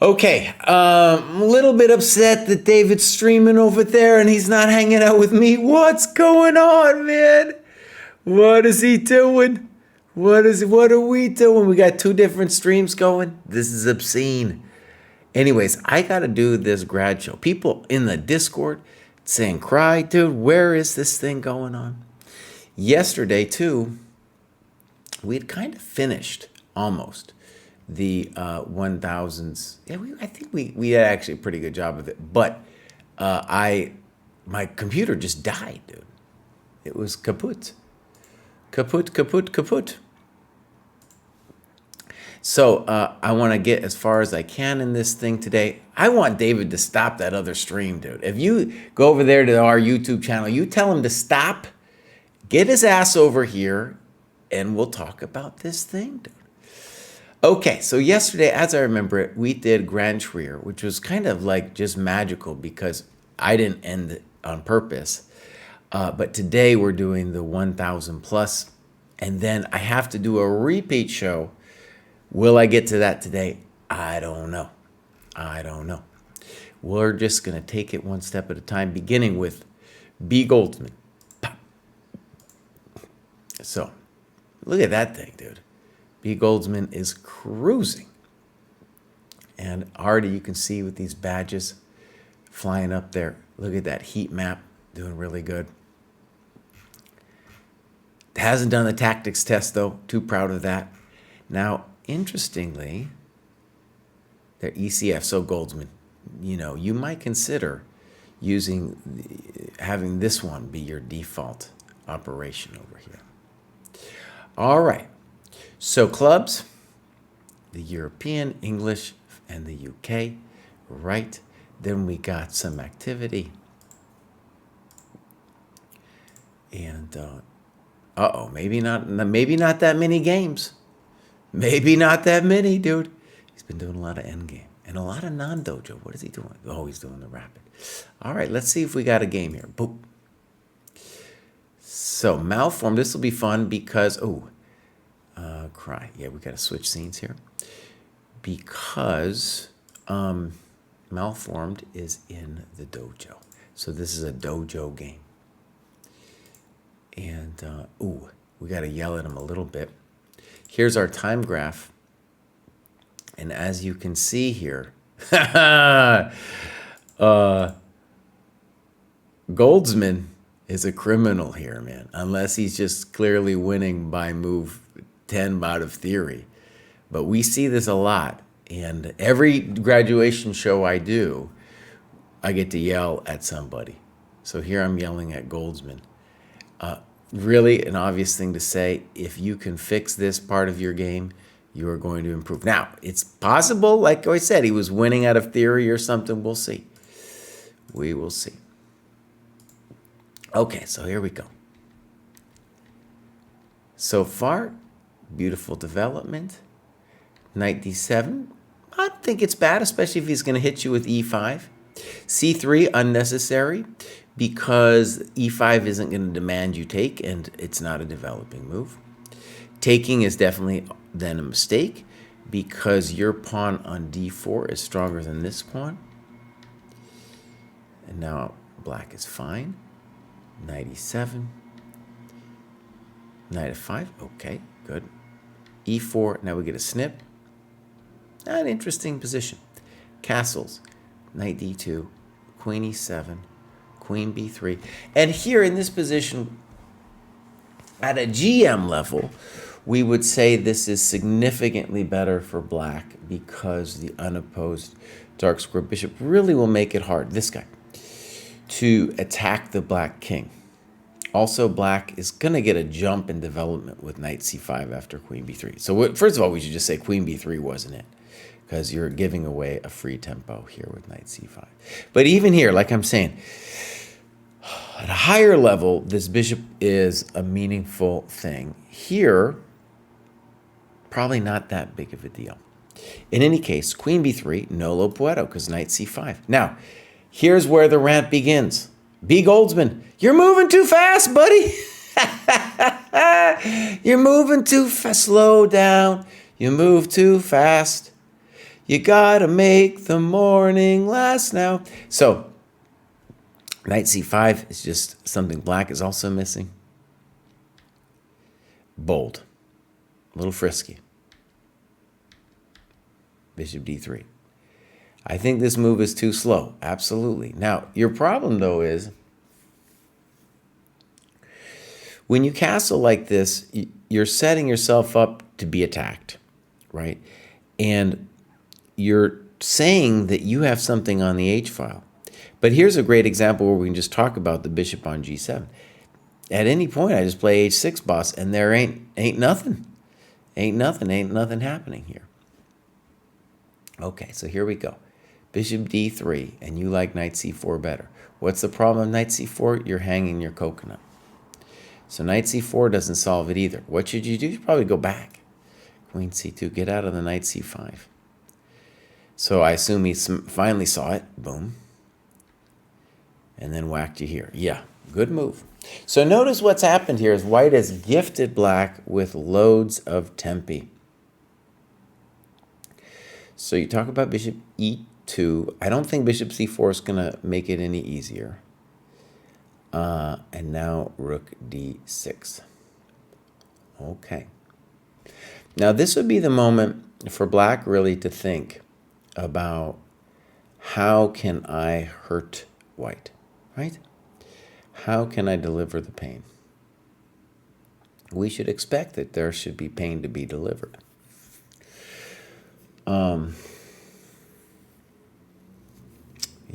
Okay, I'm a little bit upset that David's streaming over there and he's not hanging out with me. What's going on, man? What is he doing? What are we doing? We got two different streams going. This is obscene. Anyways, I gotta do this grad show. People in the Discord saying, Kraai, dude, where is this thing going on? Yesterday, too, we'd kind of finished almost the 1000s. Yeah, I think we had actually a pretty good job of it. But my computer just died, dude. It was kaput. Kaput. So I want to get as far as I can in this thing today. I want David to stop that other stream, dude. If you go over there to our YouTube channel, you tell him to stop, get his ass over here, and we'll talk about this thing, dude. Okay, so yesterday, as I remember it, we did Grand Trier, which was kind of like just magical because I didn't end it on purpose. But today we're doing the 1000 plus, and then I have to do a repeat show. Will I get to that today? I don't know. We're just going to take it one step at a time, beginning with B. Goldsman. So, look at that thing, dude. B. Goldsman is cruising. And already you can see with these badges flying up there. Look at that heat map, doing really good. Hasn't done the tactics test, though. Too proud of that. Now, interestingly, their ECF, so Goldsman, you might consider having this one be your default operation over here. All right. So clubs, the European, English, and the UK, right? Then we got some activity. And, maybe not that many games. Maybe not that many, dude. He's been doing a lot of endgame and a lot of non-dojo. What is he doing? Oh, he's doing the rapid. All right, let's see if we got a game here. Boop. So, malformed, this will be fun because, Kraai. Yeah, we got to switch scenes here. Because malformed is in the dojo. So this is a dojo game. And, we got to yell at him a little bit. Here's our time graph. And as you can see here, Goldsman is a criminal here, man. Unless he's just clearly winning by move 10 out of theory. But we see this a lot. And every graduation show I do, I get to yell at somebody. So here I'm yelling at Goldsman. Really an obvious thing to say, if you can fix this part of your game, you are going to improve. Now, it's possible, like I said, he was winning out of theory or something. We'll see. We will see. Okay, so here we go. So far, beautiful development. Knight d7. I don't think it's bad, especially if he's going to hit you with e5. c3, unnecessary, because e5 isn't going to demand you take, and it's not a developing move. Taking is definitely then a mistake, because your pawn on d4 is stronger than this pawn. And now black is fine. Knight e7. Knight f5. Okay, good. e4. Now we get a snip. An interesting position. Castles. Knight d2. Queen e7. Queen b3. And here in this position, at a GM level, we would say this is significantly better for black because the unopposed dark square bishop really will make it hard, this guy, to attack the black king. Also, black is going to get a jump in development with knight c5 after queen b3. So first of all, we should just say queen b3 wasn't it, because you're giving away a free tempo here with knight c5. But even here, like I'm saying, at a higher level, this bishop is a meaningful thing. Here, probably not that big of a deal. In any case, queen b3, nolo poeto, because knight c5. Now, here's where the rant begins. B. Goldsman, you're moving too fast, buddy. You're moving too fast. Slow down. You move too fast. You gotta make the morning last now. So, knight c5 is just something black is also missing. Bold. A little frisky. Bishop d3. I think this move is too slow. Absolutely. Now, your problem, though, is when you castle like this, you're setting yourself up to be attacked, right? And you're saying that you have something on the h-file. But here's a great example where we can just talk about the bishop on g7. At any point, I just play h6, boss, and there ain't nothing. Ain't nothing happening here. Okay, so here we go. Bishop d3, and you like knight c4 better. What's the problem with knight c4? You're hanging your coconut. So knight c4 doesn't solve it either. What should you do? You should probably go back. Queen c2, get out of the knight c5. So I assume he finally saw it. Boom. And then whacked you here. Yeah, good move. So notice what's happened here is white has gifted black with loads of tempi. So you talk about bishop e2. I don't think bishop c4 is going to make it any easier. And now rook d6. Okay. Now this would be the moment for black really to think about how can I hurt white, right? How can I deliver the pain? We should expect that there should be pain to be delivered.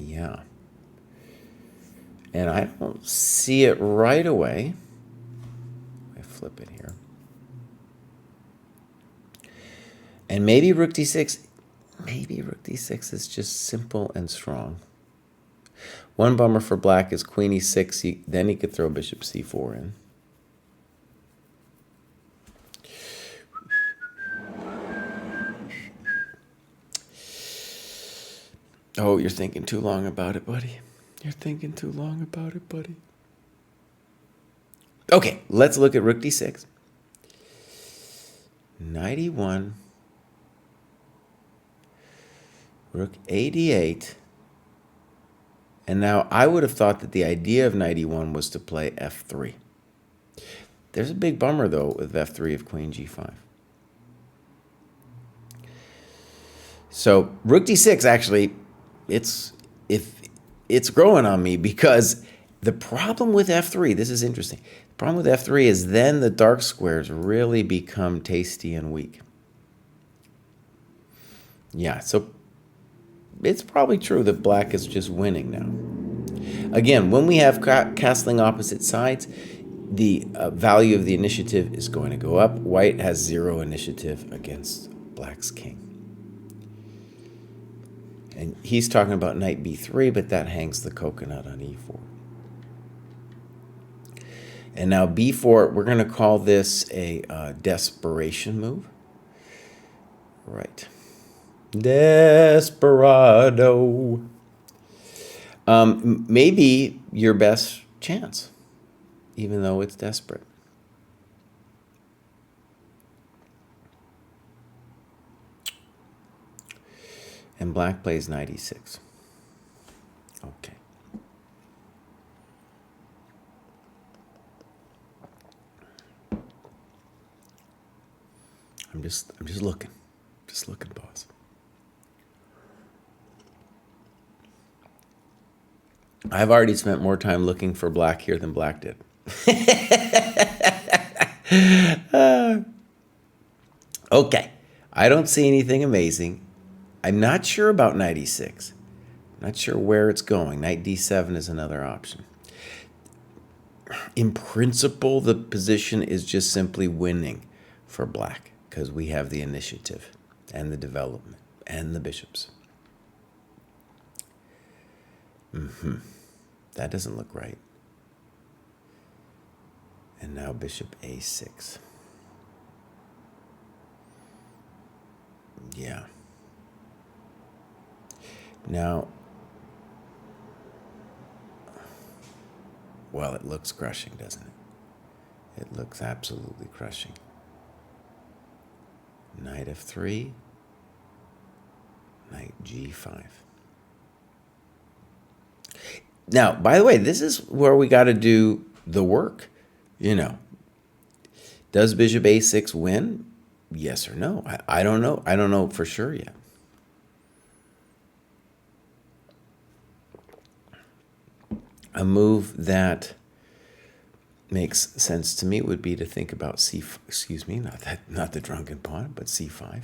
Yeah. And I don't see it right away. I flip it here. And maybe rook d6. Maybe rook d6 is just simple and strong. One bummer for black is queen e6. Then he could throw bishop c4 in. Oh, you're thinking too long about it, buddy. You're thinking too long about it, buddy. Okay, let's look at rook d6. Knight e1. Rook a d8. And now I would have thought that the idea of knight e1 was to play f3. There's a big bummer, though, with f3 of queen g5. So rook d6, actually, it's growing on me because the problem with f3, this is interesting. The problem with f3 is then the dark squares really become tasty and weak. Yeah, so it's probably true that black is just winning now. Again, when we have castling opposite sides, the value of the initiative is going to go up. White has 0 initiative against black's king. And he's talking about knight b3, but that hangs the coconut on e4. And now b4, we're going to call this a desperation move. Right. Desperado. Maybe your best chance, even though it's desperate. And black plays knight e6. Okay. I'm just looking. Just looking, boss. I've already spent more time looking for black here than black did. Okay. I don't see anything amazing. I'm not sure about knight e6. I'm not sure where it's going. Knight d7 is another option. In principle, the position is just simply winning for black because we have the initiative and the development and the bishops. That doesn't look right. And now bishop a6. Yeah. Now, well, it looks crushing, doesn't it? It looks absolutely crushing. Knight f3. Knight G5. Now, by the way, this is where we got to do the work. Does Bishop A6 win? Yes or no? I don't know. I don't know for sure yet. A move that makes sense to me would be to think about not the drunken pawn, but C5.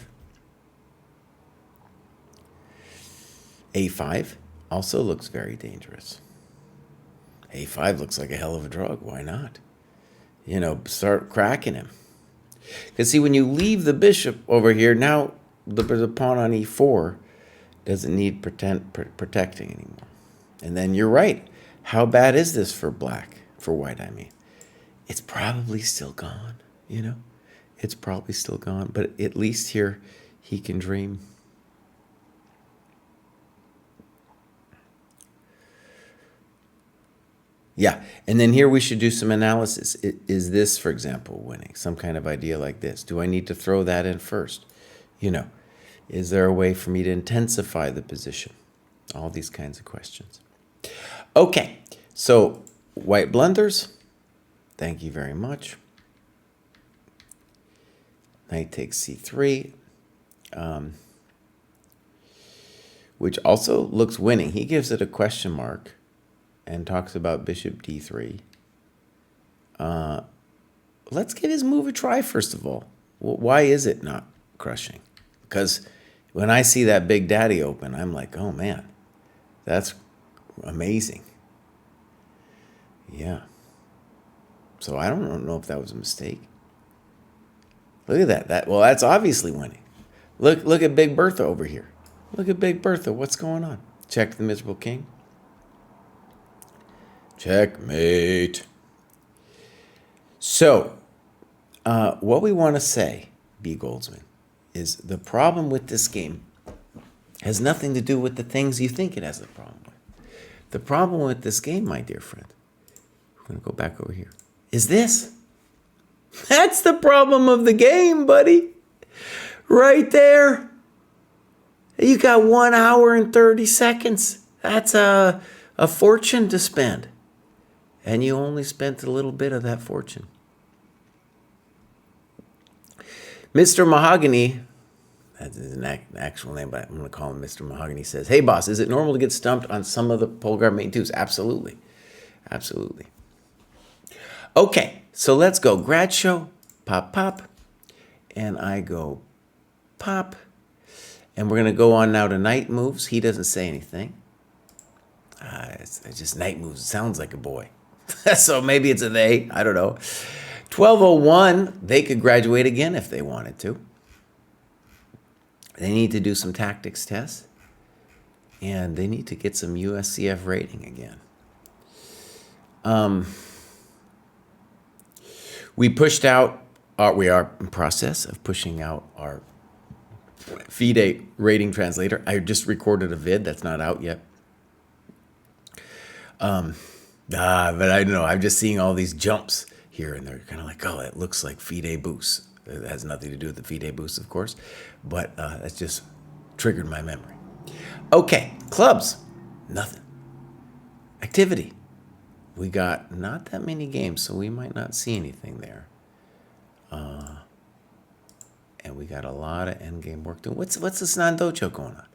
A5 also looks very dangerous. A5 looks like a hell of a drug. Why not? Start cracking him. Because see, when you leave the bishop over here, now the pawn on E4 doesn't need protecting anymore. And then you're right. How bad is this for white, I mean? It's probably still gone, It's probably still gone, but at least here he can dream. Yeah, and then here we should do some analysis. Is this, for example, winning? Some kind of idea like this. Do I need to throw that in first? Is there a way for me to intensify the position? All these kinds of questions. Okay, so white blunders. Thank you very much. Knight takes C3, which also looks winning. He gives it a question mark and talks about bishop D3. Let's give his move a try, first of all. Why is it not crushing? Because when I see that big daddy open, I'm like, oh man, that's amazing. Yeah. So I don't know if that was a mistake. Look at that. Well, that's obviously winning. Look at Big Bertha over here. Look at Big Bertha. What's going on? Check the miserable king. Checkmate. So, what we want to say, B. Goldsman, is the problem with this game has nothing to do with the things you think it has a problem with. The problem with this game, my dear friend, we're going to go back over here, is this. That's the problem of the game, buddy. Right there. You got 1 hour and 30 seconds. That's a fortune to spend. And you only spent a little bit of that fortune. Mr. Mahogany, that's his actual name, but I'm going to call him Mr. Mahogany, says, hey, boss, is it normal to get stumped on some of the pole guard main twos? Absolutely. Absolutely. Okay, so let's go. Grad show, pop, pop. And I go pop. And we're going to go on now to knight moves. He doesn't say anything. It's just knight moves. It sounds like a boy. So maybe it's a they. I don't know. 1201, they could graduate again if they wanted to. They need to do some tactics tests. And they need to get some USCF rating again. We pushed out, we are in process of pushing out our FIDE rating translator. I just recorded a vid that's not out yet. But I don't know, I'm just seeing all these jumps here and they're kind of like, oh, it looks like FIDE boost. It has nothing to do with the FIDE boost, of course, but that's just triggered my memory. Okay, clubs, nothing. Activity. We got not that many games, so we might not see anything there. And we got a lot of endgame work doing. What's this non-dojo going on?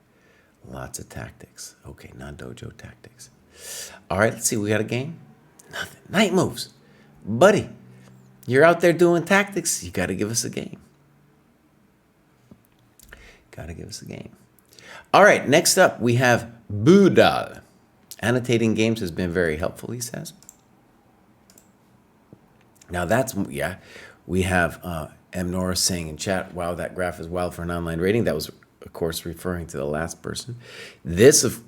Lots of tactics. Okay, non-dojo tactics. All right, let's see. We got a game? Nothing. Night moves. Buddy, you're out there doing tactics. You got to give us a game. Got to give us a game. All right, next up, we have Budal. Annotating games has been very helpful, he says. Now that's, yeah, we have M. Norris saying in chat, wow, that graph is wild for an online rating. That was, of course, referring to the last person. This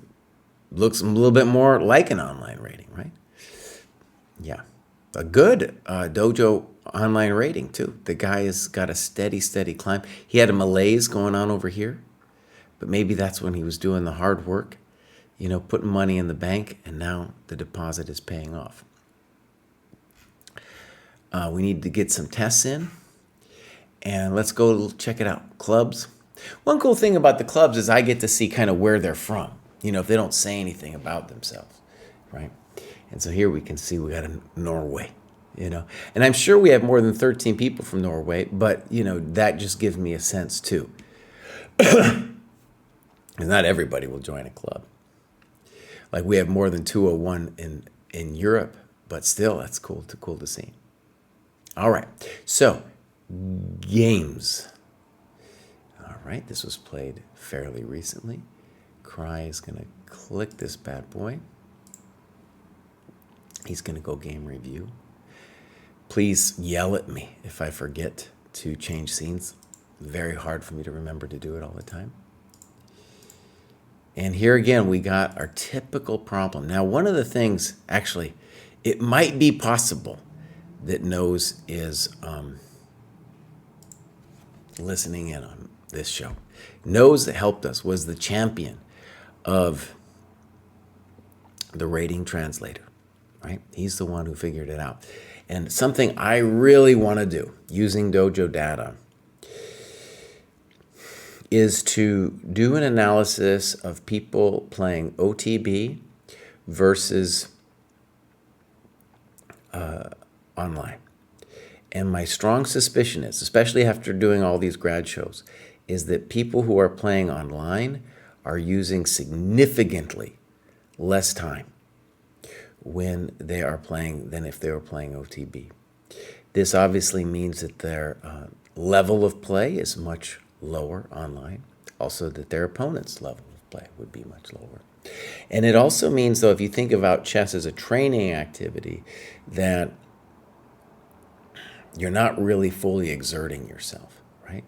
looks a little bit more like an online rating, right? Yeah. A good dojo online rating, too. The guy has got a steady climb. He had a malaise going on over here, but maybe that's when he was doing the hard work, putting money in the bank, and now the deposit is paying off. We need to get some tests in, and let's go check it out. Clubs. One cool thing about the clubs is I get to see kind of where they're from, if they don't say anything about themselves, right? And so here we can see we got a Norway, and I'm sure we have more than 13 people from Norway, but, that just gives me a sense too. Because not everybody will join a club. Like we have more than 201 in Europe, but still, that's cool to see. All right, so games. All right, this was played fairly recently. Kraai is going to click this bad boy. He's going to go game review. Please yell at me if I forget to change scenes. Very hard for me to remember to do it all the time. And here again, we got our typical problem. Now, one of the things, actually, it might be possible that Nose is listening in on this show. Nose that helped us was the champion of the rating translator, right? He's the one who figured it out. And something I really want to do using Dojo data is to do an analysis of people playing OTB versus online. And my strong suspicion is, especially after doing all these grad shows, is that people who are playing online are using significantly less time when they are playing than if they were playing OTB. This obviously means that their level of play is much lower online. Also that their opponent's level of play would be much lower. And it also means, though, if you think about chess as a training activity, that you're not really fully exerting yourself, right?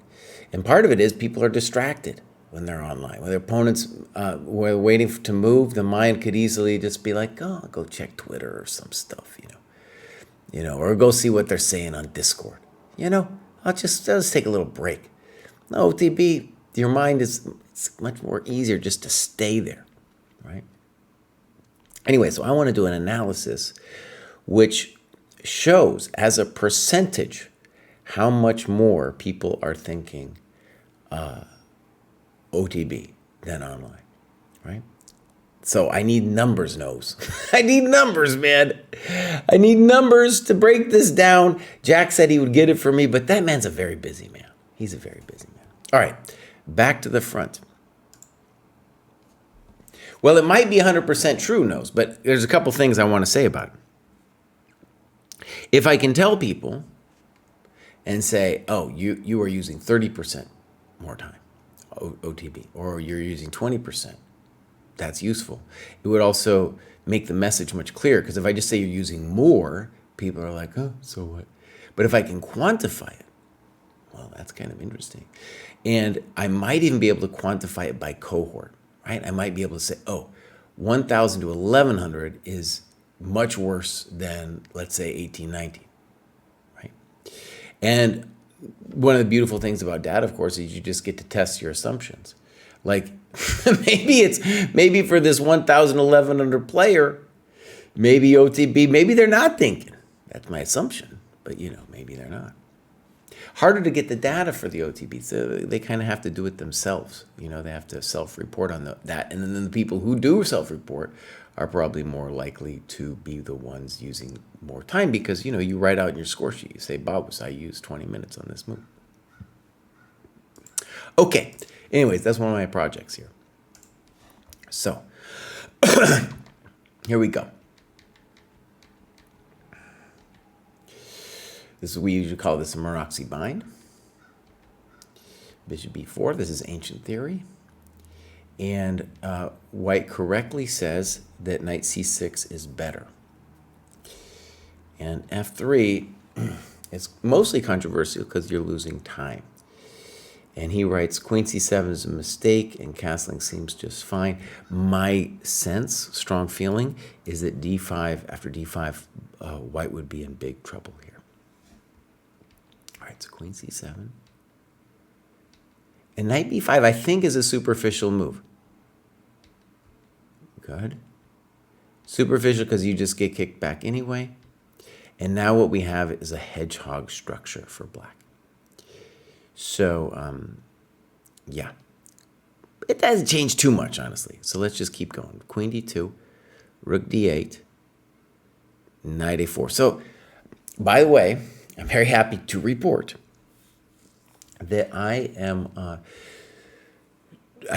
And part of it is people are distracted when they're online. When their opponents were waiting to move, the mind could easily just be like, oh, I'll go check Twitter or some stuff, or go see what they're saying on Discord. I'll just take a little break. No, OTB, your mind it's much more easier just to stay there, right? Anyway, so I want to do an analysis which shows as a percentage how much more people are thinking OTB than online, right? So I need numbers, Nose. I need numbers, man. I need numbers to break this down. Jack said he would get it for me, but that man's a very busy man. He's a very busy man. All right, back to the front. Well, it might be 100% true, Nose, but there's a couple things I want to say about it. If I can tell people and say, oh, you are using 30% more time, OTB, or you're using 20%, that's useful. It would also make the message much clearer, because if I just say you're using more, people are like, oh, so what? But if I can quantify it, well, that's kind of interesting. And I might even be able to quantify it by cohort, right? I might be able to say, oh, 1,000 to 1,100 is much worse than, let's say, 1819, right? And one of the beautiful things about data, of course, is you just get to test your assumptions. Like maybe for this 1,000, 1,100 player, maybe OTB, maybe they're not thinking. That's my assumption, but maybe they're not. Harder to get the data for the OTB, so they kind of have to do it themselves. They have to self-report on that. And then the people who do self-report are probably more likely to be the ones using more time, because, you write out in your score sheet, you say, Babus, I used 20 minutes on this move. Okay, anyways, that's one of my projects here. So, here we go. We usually call this a Maroczy bind. Bishop b4, this is ancient theory. And white correctly says that knight c6 is better. And f3 is mostly controversial because you're losing time. And he writes, queen c7 is a mistake and castling seems just fine. My sense, strong feeling, is that d5, after d5, white would be in big trouble here. All right, so queen c7. And knight b5, I think, is a superficial move. Good. Superficial because you just get kicked back anyway. And now what we have is a hedgehog structure for black. So Yeah. It doesn't change too much, honestly. So let's just keep going. Queen d2, rook d8, knight a4. So, by the way, I'm very happy to report that I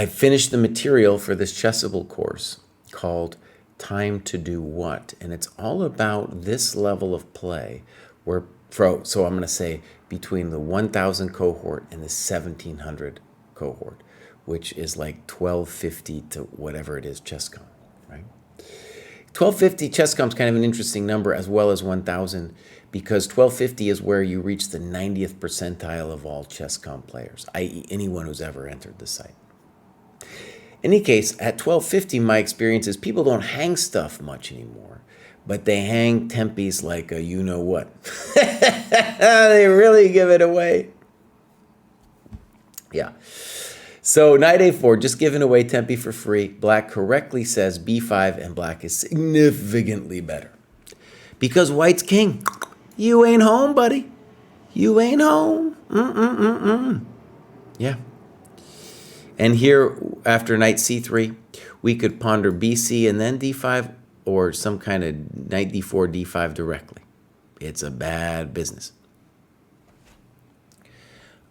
finished the material for this Chessable course called Time to Do What? And it's all about this level of play where, so I'm going to say between the 1000 cohort and the 1700 cohort, which is like 1250 to whatever it is, ChessCom, right? 1250 ChessCom is kind of an interesting number, as well as 1000, because 1250 is where you reach the 90th percentile of all ChessCom players, i.e. anyone who's ever entered the site. In any case, at 1250, my experience is people don't hang stuff much anymore, but they hang tempies like a you-know-what. They really give it away. Yeah. So knight a4, just giving away tempi for free. Black correctly says b5, and black is significantly better. Because white's king. You ain't home, buddy. You ain't home. Yeah. And here, after knight c3, we could ponder bc and then d5, or some kind of knight d4, d5 directly. It's a bad business.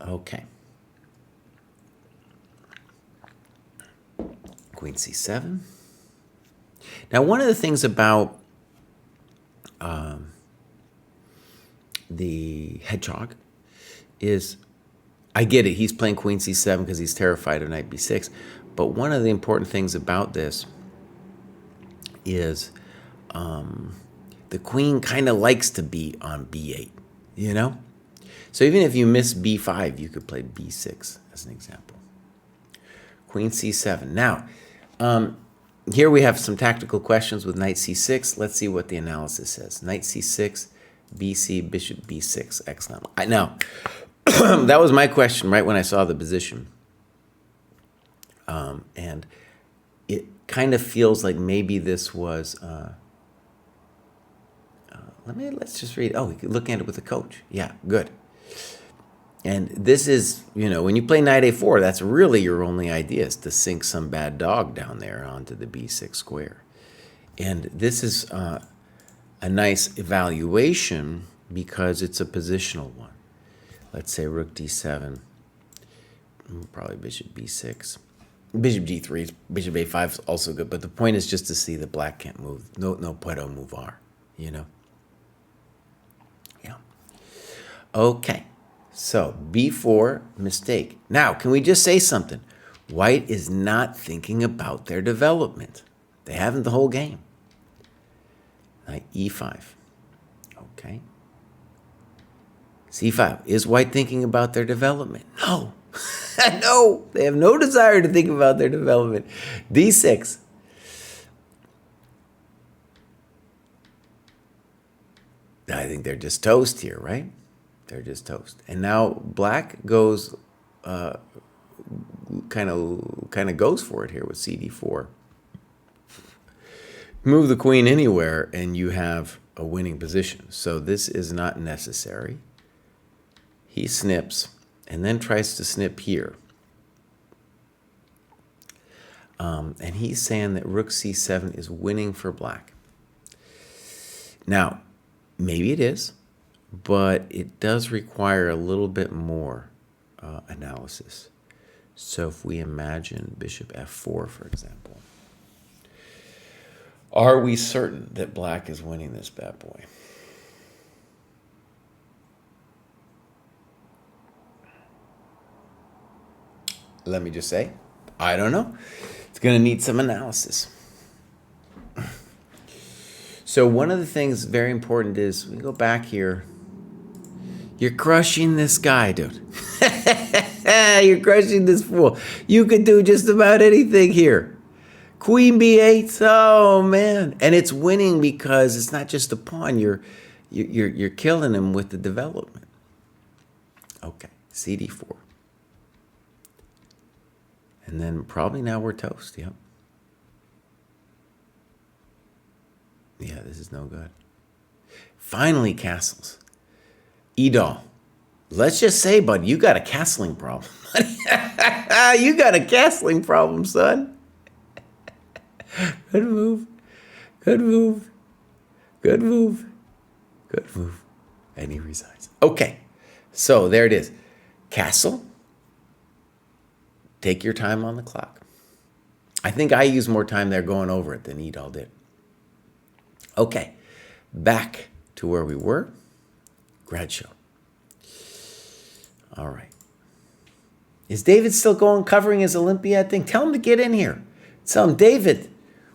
Okay. Queen c7. Now, one of the things about the hedgehog is, I get it, he's playing queen c7 because he's terrified of knight b6. But one of the important things about this is the queen kind of likes to be on b8, you know? So even if you miss b5, you could play b6 as an example. Queen c7. Now, here we have some tactical questions with knight c6. Let's see what the analysis says. Knight c6, bc, bishop b6. Excellent. Now, that was my question right when I saw the position. And it kind of feels like maybe this was... let's just read. Oh, looking at it with the coach. Yeah, good. And this is, when you play knight a4, that's really your only idea, is to sink some bad dog down there onto the b6 square. And this is a nice evaluation because it's a positional one. Let's say rook d7, probably bishop b6. Bishop g3, bishop a5 is also good, but the point is just to see that black can't move. No puedo mover, Yeah. Okay. So, b4, mistake. Now, can we just say something? White is not thinking about their development. They haven't the whole game. Knight e5. Okay. c5. Is white thinking about their development? No. No. They have no desire to think about their development. d6. I think they're just toast here, right? They're just toast. And now black goes, kind of goes for it here with cd4. Move the queen anywhere and you have a winning position. So this is not necessary. He snips and then tries to snip here. And he's saying that rook c7 is winning for black. Now, maybe it is, but it does require a little bit more analysis. So if we imagine bishop f4, for example, are we certain that black is winning this bad boy? Let me just say, I don't know. It's going to need some analysis. So one of the things very important is, we go back here, you're crushing this guy, dude. You're crushing this fool. You could do just about anything here. Queen b8, oh man. And it's winning because it's not just a pawn, you're killing him with the development. Okay, cd4. And then probably now we're toast, yep. Yeah, this is no good. Finally, castles. Edol. let's just say, bud, you got a castling problem. You got a castling problem, son. Good move. Good move. Good move. Good move. And he resigns. Okay. So there it is. Castle. Take your time on the clock. I think I used more time there going over it than Edal did. Okay. Back to where we were. Grad show. All right. Is David still going covering his Olympiad thing? Tell him to get in here. Tell him, David,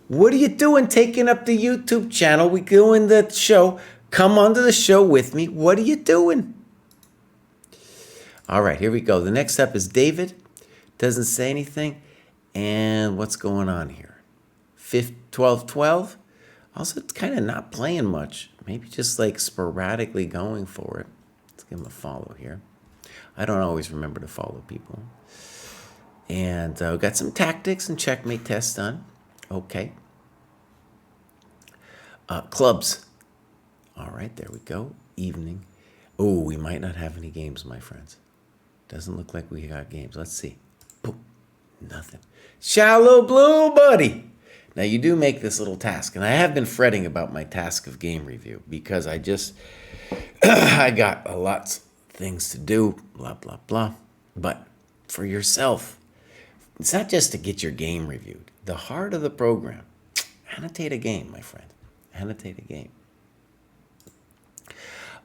what are you doing taking up the YouTube channel? We doing the show. Come onto the show with me. What are you doing? All right, here we go. The next step is David. Doesn't say anything. And what's going on here? 12-12. Also, it's kind of not playing much. Maybe just like sporadically going for it. Let's give him a follow here. I don't always remember to follow people. And we got some tactics and checkmate tests done. Okay. Clubs. All right, there we go. Evening. Oh, we might not have any games, my friends. Doesn't look like we got games. Let's see. Boom. Nothing. Shallow blue, buddy. Now, you do make this little task. And I have been fretting about my task of game review because I just, I got a lot of things to do, blah, blah, blah. But for yourself, it's not just to get your game reviewed. The heart of the program, annotate a game, my friend. Annotate a game.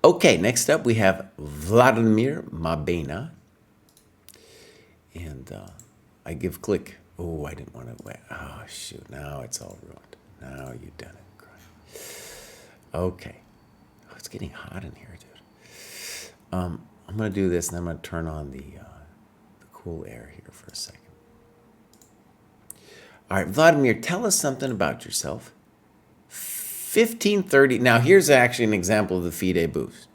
Okay, next up we have Vladimir Mabena. And I give click. Oh, I didn't want to wait. Oh, shoot. Now it's all ruined. Now you've done it. Okay. Oh, it's getting hot in here, dude. I'm going to do this, and I'm going to turn on the cool air here for a second. All right, Vladimir, tell us something about yourself. 1530. Now, here's actually an example of the FIDE boost.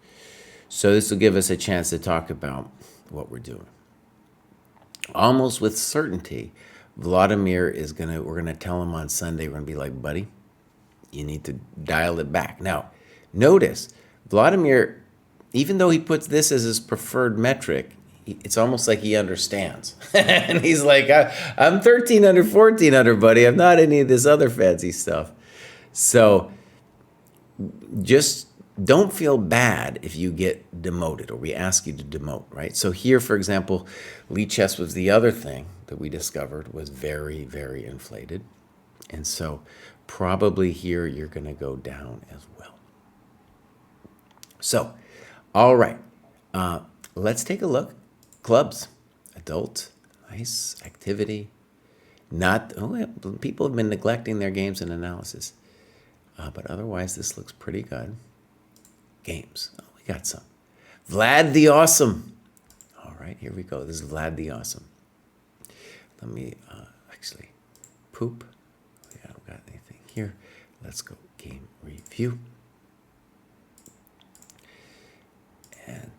So this will give us a chance to talk about what we're doing. Almost with certainty, Vladimir is we're gonna tell him on Sunday, we're gonna be like, buddy, you need to dial it back. Now, notice, Vladimir, even though he puts this as his preferred metric, it's almost like he understands. And he's like, I'm 1,300, 1,400, buddy. I'm not any of this other fancy stuff. So just don't feel bad if you get demoted or we ask you to demote, right? So here, for example, Lee chess was the other thing that we discovered was very, very inflated. And so probably here you're going to go down as well. So, all right, let's take a look. Clubs, adult, nice activity. People have been neglecting their games and analysis. But otherwise, this looks pretty good. Games. Oh, we got some. Vlad the Awesome. All right, here we go. This is Vlad the Awesome. Let me actually poop. I don't got anything here. Let's go game review. And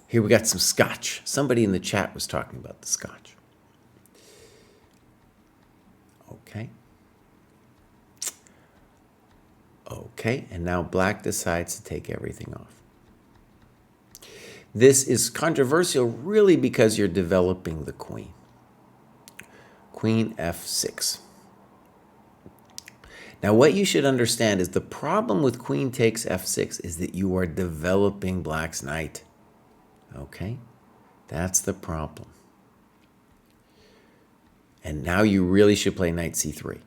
here we got some scotch. Somebody in the chat was talking about the scotch. Okay. Okay, and now black decides to take everything off. This is controversial really because you're developing the queen. Queen f6. Now what you should understand is the problem with queen takes f6 is that you are developing black's knight. Okay, that's the problem. And now you really should play knight c3.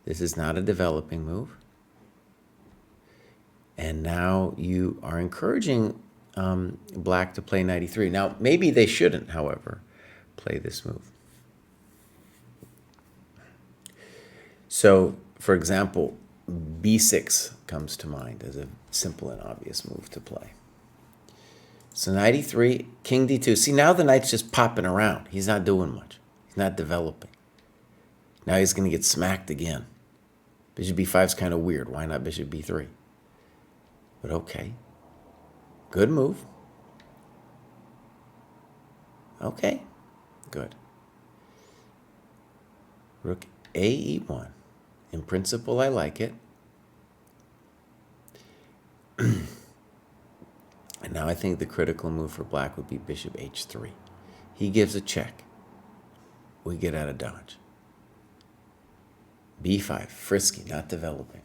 This is not a developing move. And now you are encouraging black to play knight e3. Now, maybe they shouldn't, however, play this move. So, for example, b6 comes to mind as a simple and obvious move to play. So knight e3, king d2. See, now the knight's just popping around. He's not doing much. He's not developing. Now he's going to get smacked again. Bishop b5 is kind of weird. Why not bishop b3? But okay. Good move. Okay. Good. Rook a e1. In principle, I like it. And now I think the critical move for black would be bishop h3. He gives a check. We get out of dodge. b5, frisky, not developing.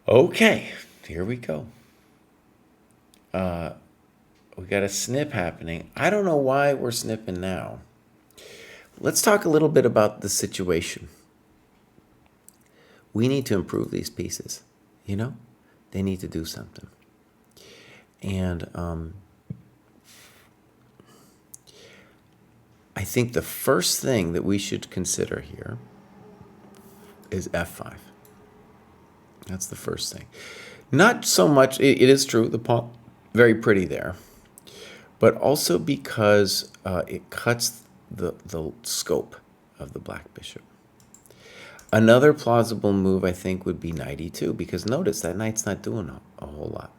Okay, here we go. We got a snip happening. I don't know why we're snipping now. Let's talk a little bit about the situation. We need to improve these pieces, you know? They need to do something. And I think the first thing that we should consider here is f5. That's the first thing. Not so much, it is true, the pawn, very pretty there, but also because it cuts the scope of the black bishop. Another plausible move, I think, would be knight e2, because notice that knight's not doing a whole lot.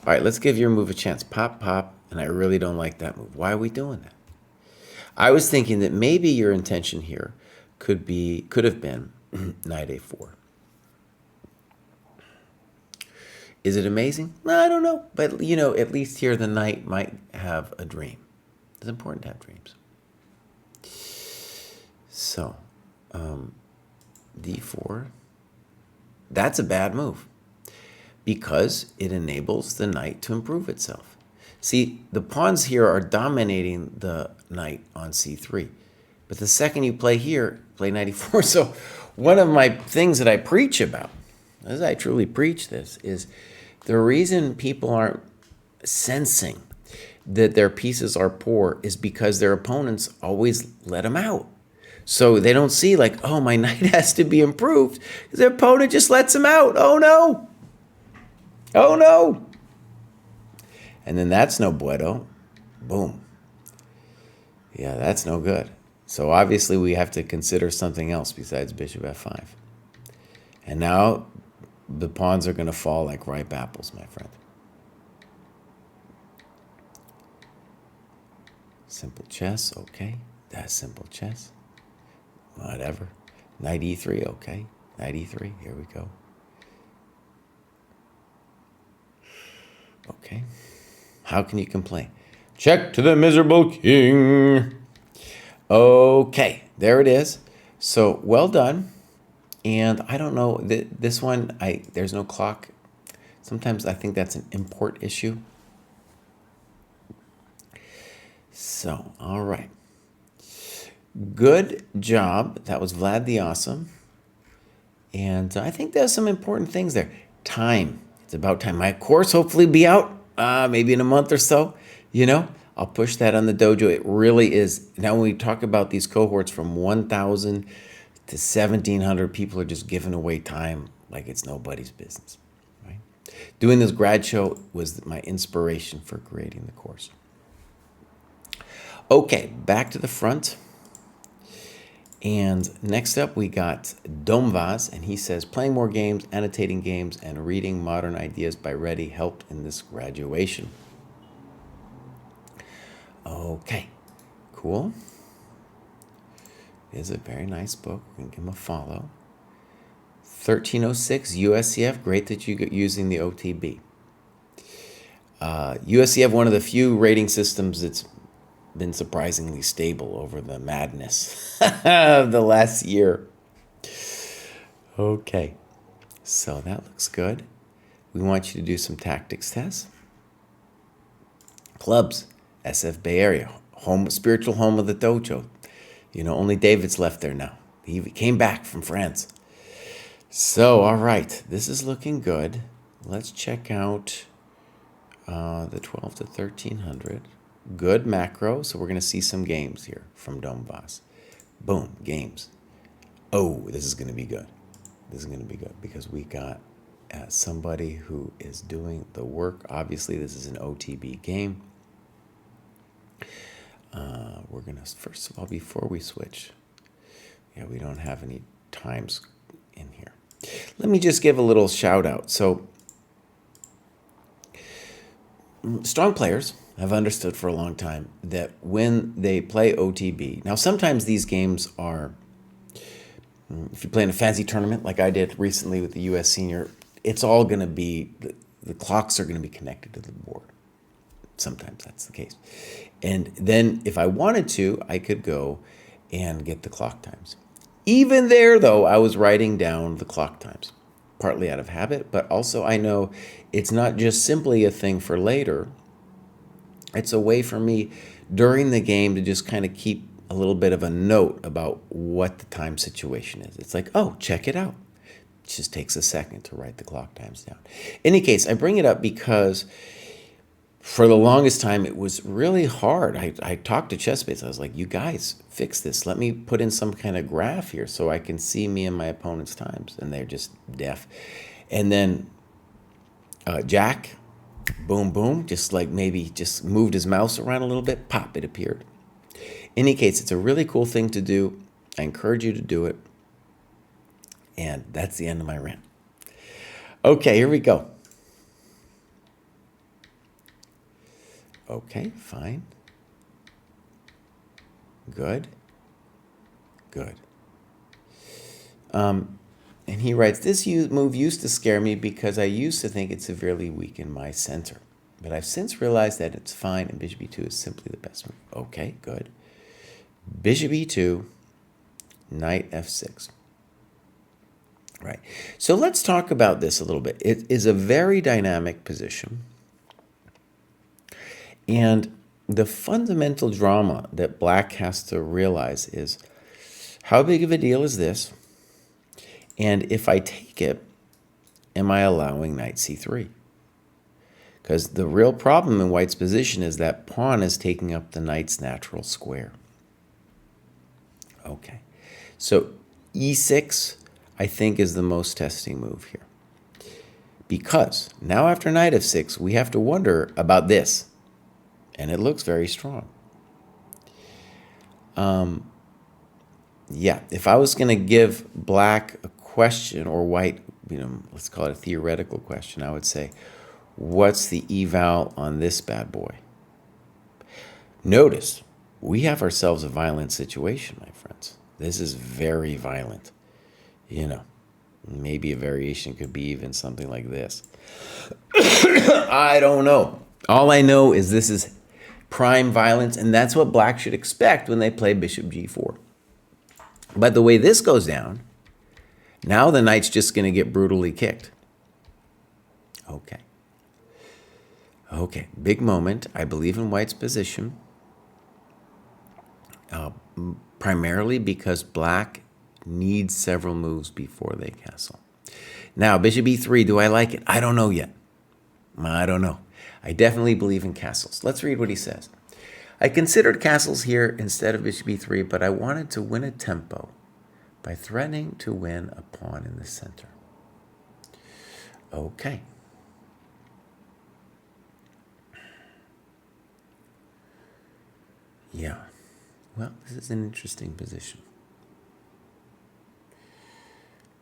All right, let's give your move a chance. Pop, pop, and I really don't like that move. Why are we doing that? I was thinking that maybe your intention here could have been knight a4. Is it amazing? No, I don't know. But, you know, at least here the knight might have a dream. It's important to have dreams. So, d4. That's a bad move because it enables the knight to improve itself. See, the pawns here are dominating the knight on c3. But the second you play here, play knight e4. So one of my things that I preach about, as I truly preach this, is the reason people aren't sensing that their pieces are poor is because their opponents always let them out. So they don't see like, oh, my knight has to be improved because their opponent just lets him out. Oh, no. Oh, no. And then that's no bueno. Boom. Yeah, that's no good. So obviously we have to consider something else besides bishop f5. And now the pawns are going to fall like ripe apples, my friend. Simple chess, okay. That's simple chess. Whatever. Knight e3, okay. Knight e3, here we go. Okay. How can you complain? Check to the miserable king. Okay, there it is. So well done. And I don't know, this one, there's no clock. Sometimes I think that's an import issue. So, all right. Good job. That was Vlad the Awesome. And I think there's some important things there. Time. It's about time. My course hopefully be out maybe in a month or so. You know, I'll push that on the dojo. It really is. Now when we talk about these cohorts from 1,000 to 1,700, people are just giving away time like it's nobody's business. Right? Doing this grad show was my inspiration for creating the course. Okay, back to the front. And next up, we got Domvaz, and he says, playing more games, annotating games, and reading modern ideas by Reddy helped in this graduation. Okay, cool. It is a very nice book. We can give him a follow. 1306, USCF, great that you're using the OTB. USCF, one of the few rating systems that's been surprisingly stable over the madness of the last year. Okay, so that looks good. We want you to do some tactics tests. Clubs, SF Bay Area, home, spiritual home of the dojo. You know, only David's left there now. He came back from France. So, all right, this is looking good. Let's check out the 12 to 1300. Good macro, so we're going to see some games here from Domvaz. Boom, games. Oh, this is going to be good. This is going to be good because we got somebody who is doing the work. Obviously, this is an OTB game. We're going to, first of all, before we switch, we don't have any times in here. Let me just give a little shout out. So, strong players have understood for a long time that when they play OTB, now sometimes these games are, if you play in a fancy tournament like I did recently with the US Senior, it's all going to be the clocks are going to be connected to the board. Sometimes that's the case. And then if I wanted to, I could go and get the clock times. Even there, though, I was writing down the clock times, partly out of habit, but also I know it's not just simply a thing for later. It's a way for me during the game to just kind of keep a little bit of a note about what the time situation is. It's like, oh, check it out. It just takes a second to write the clock times down. In any case, I bring it up because for the longest time, it was really hard. I talked to ChessBase. I was like, you guys, fix this. Let me put in some kind of graph here so I can see me and my opponent's times. And they're just deaf. And then Jack, boom, boom, just like maybe just moved his mouse around a little bit. Pop, it appeared. In any case, it's a really cool thing to do. I encourage you to do it. And that's the end of my rant. Okay, here we go. Okay, fine. Good. Good. And he writes, this move used to scare me because I used to think it severely weakened my center. But I've since realized that it's fine and bishop e2 is simply the best move. Okay, good. Bishop e2, knight f6. Right. So let's talk about this a little bit. It is a very dynamic position. And the fundamental drama that black has to realize is, how big of a deal is this? And if I take it, am I allowing knight c3? Because the real problem in white's position is that pawn is taking up the knight's natural square. Okay. So e6, I think, is the most testing move here. Because now after knight f6, we have to wonder about this. And it looks very strong. Yeah, if I was going to give black a question, or white, let's call it a theoretical question, I would say, what's the eval on this bad boy? Notice, we have ourselves a violent situation, my friends. This is very violent. Maybe a variation could be even something like this. I don't know. All I know is this is prime violence, and that's what black should expect when they play bishop g4. But the way this goes down, now the knight's just going to get brutally kicked. Okay. Okay, big moment. I believe in white's position, primarily because black needs several moves before they castle. Now, bishop e3, do I like it? I don't know yet. I don't know. I definitely believe in castles. Let's read what he says. I considered castles here instead of bishop e3, but I wanted to win a tempo by threatening to win a pawn in the center. Okay. Yeah. Well, this is an interesting position.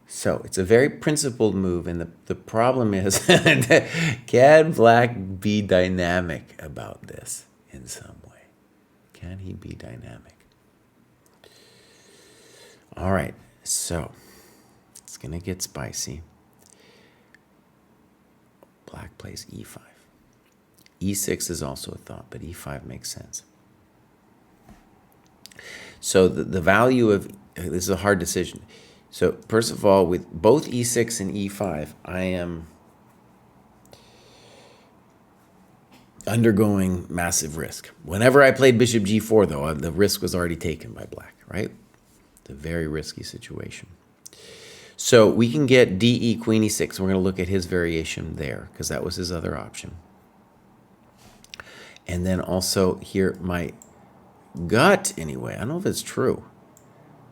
So it's a very principled move, and the problem is, can black be dynamic about this in some way? Can he be dynamic? All right, so it's going to get spicy. Black plays e5. e6 is also a thought, but e5 makes sense. So the value of, this is a hard decision. So first of all, with both e6 and e5, I am undergoing massive risk. Whenever I played bishop g4, though, the risk was already taken by black, right? It's a very risky situation. So we can get de queen e6. We're going to look at his variation there, because that was his other option. And then also here, my gut, anyway, I don't know if it's true,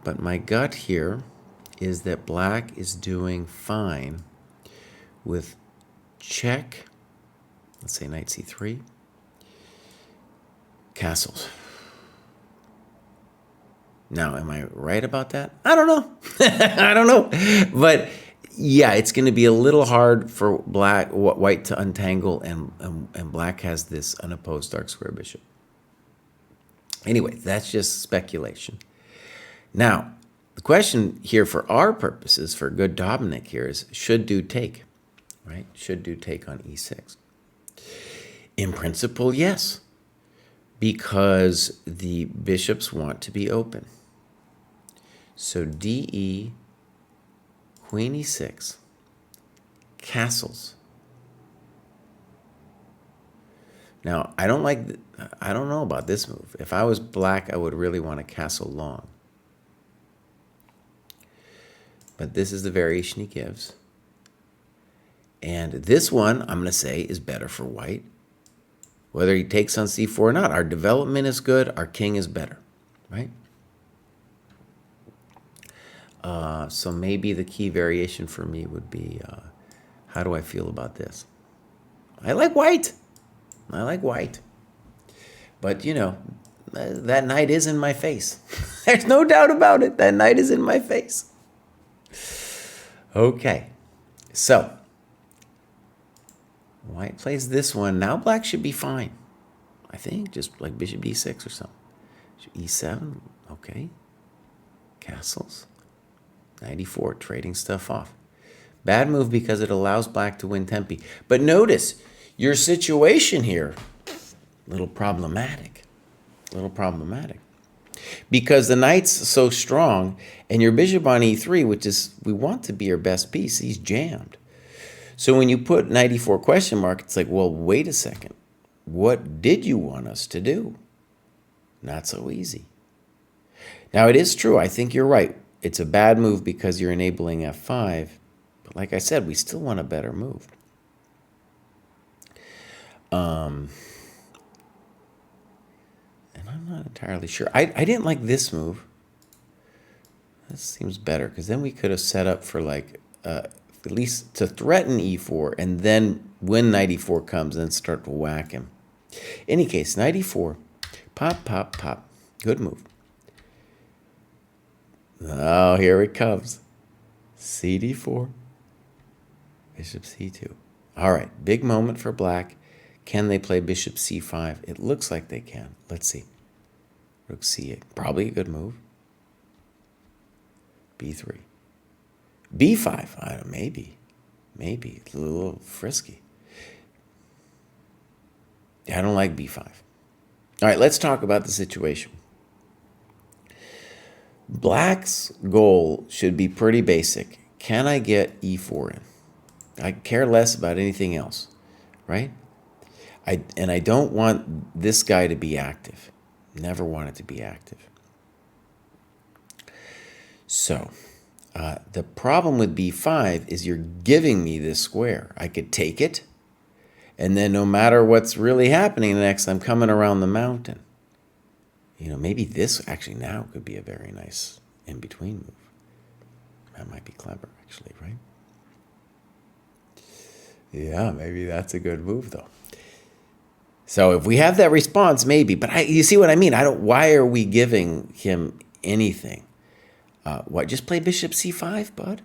but my gut here is that black is doing fine with check, let's say knight c3, castles. Now, am I right about that? I don't know. I don't know. But yeah, it's going to be a little hard for white to untangle, and black has this unopposed dark square bishop. Anyway, that's just speculation. Now, the question here for our purposes, for good Dominic here, is should dude take, right? Should do take on e6. In principle, yes, because the bishops want to be open. So DE, queen e6, castles. Now, I don't know about this move. If I was black, I would really want to castle long. But this is the variation he gives. And this one, I'm going to say, is better for white. Whether he takes on c4 or not, our development is good, our king is better, right? So maybe the key variation for me would be, how do I feel about this? I like white. I like white. But, you know, that knight is in my face. There's no doubt about it. That knight is in my face. Okay. So, white plays this one. Now black should be fine. I think, just like bishop d6 or something. e7, okay. Castles. 94, trading stuff off. Bad move because it allows black to win tempi. But notice, your situation here, a little problematic. A little problematic. Because the knight's so strong, and your bishop on e3, which is, we want to be your best piece, he's jammed. So when you put 94 question mark, it's like, well, wait a second. What did you want us to do? Not so easy. Now, it is true. I think you're right. It's a bad move because you're enabling f5. But like I said, we still want a better move. And I'm not entirely sure. I didn't like this move. This seems better because then we could have set up for like at least to threaten e4 and then when knight e4 comes, then start to whack him. Any case, knight e4, pop, pop, pop. Good move. Oh, here it comes. cd4, bishop c2. All right, big moment for black. Can they play bishop c5? It looks like they can. Let's see. Rook c8, probably a good move. b3. b5, I don't know, maybe. Maybe, it's a little frisky. I don't like b5. All right, let's talk about the situation. Black's goal should be pretty basic. Can I get e4 in? I care less about anything else, right? And I don't want this guy to be active. Never want it to be active. So, the problem with b5 is you're giving me this square. I could take it, and then no matter what's really happening next, I'm coming around the mountain. You know, maybe this actually now could be a very nice in-between move. That might be clever, actually, right? Yeah, maybe that's a good move, though. So if we have that response, maybe. But you see what I mean? Why are we giving him anything? What? Just play bishop c5, bud?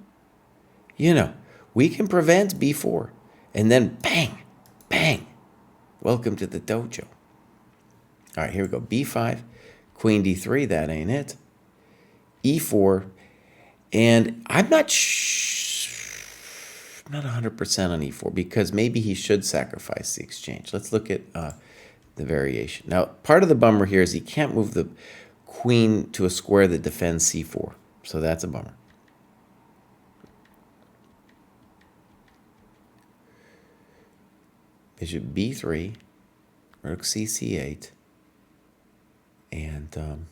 You know, we can prevent b4. And then bang, bang. Welcome to the dojo. All right, here we go. b5, queen d3, that ain't it. e4, and I'm not 100% on e4 because maybe he should sacrifice the exchange. Let's look at the variation. Now, part of the bummer here is he can't move the queen to a square that defends c4, so that's a bummer. Bishop b3, rook c8, and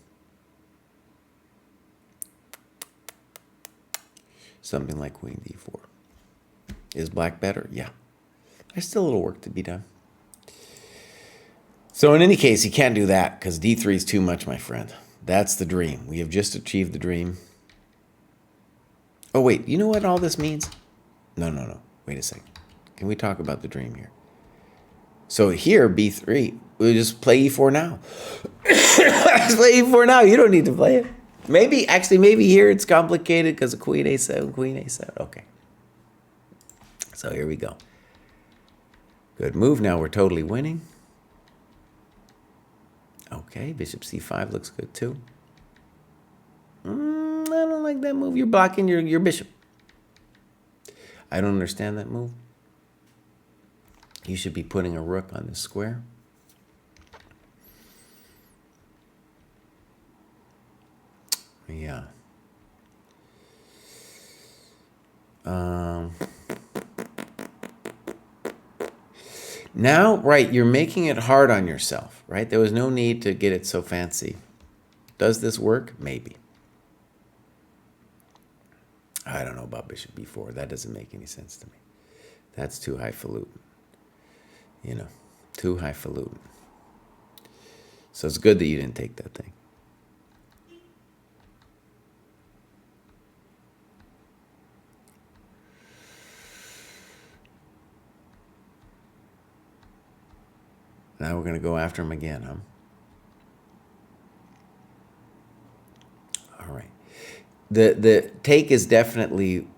something like queen d4. Is black better? Yeah. There's still a little work to be done. So in any case, you can't do that because d3 is too much, my friend. That's the dream. We have just achieved the dream. Oh, wait. You know what all this means? No. Wait a second. Can we talk about the dream here? So here, b3, we'll just play e4 now. Let's play e4 now. You don't need to play it. Maybe here it's complicated because of queen a7, queen a7. Okay. So here we go. Good move. Now we're totally winning. Okay, bishop c5 looks good too. I don't like that move. You're blocking your bishop. I don't understand that move. You should be putting a rook on this square. Yeah. Now, right, you're making it hard on yourself, right? There was no need to get it so fancy. Does this work? Maybe. I don't know about bishop b4. That doesn't make any sense to me. That's too highfalutin. You know, too highfalutin. So it's good that you didn't take that thing. Now we're going to go after him again, huh? All right. The take is definitely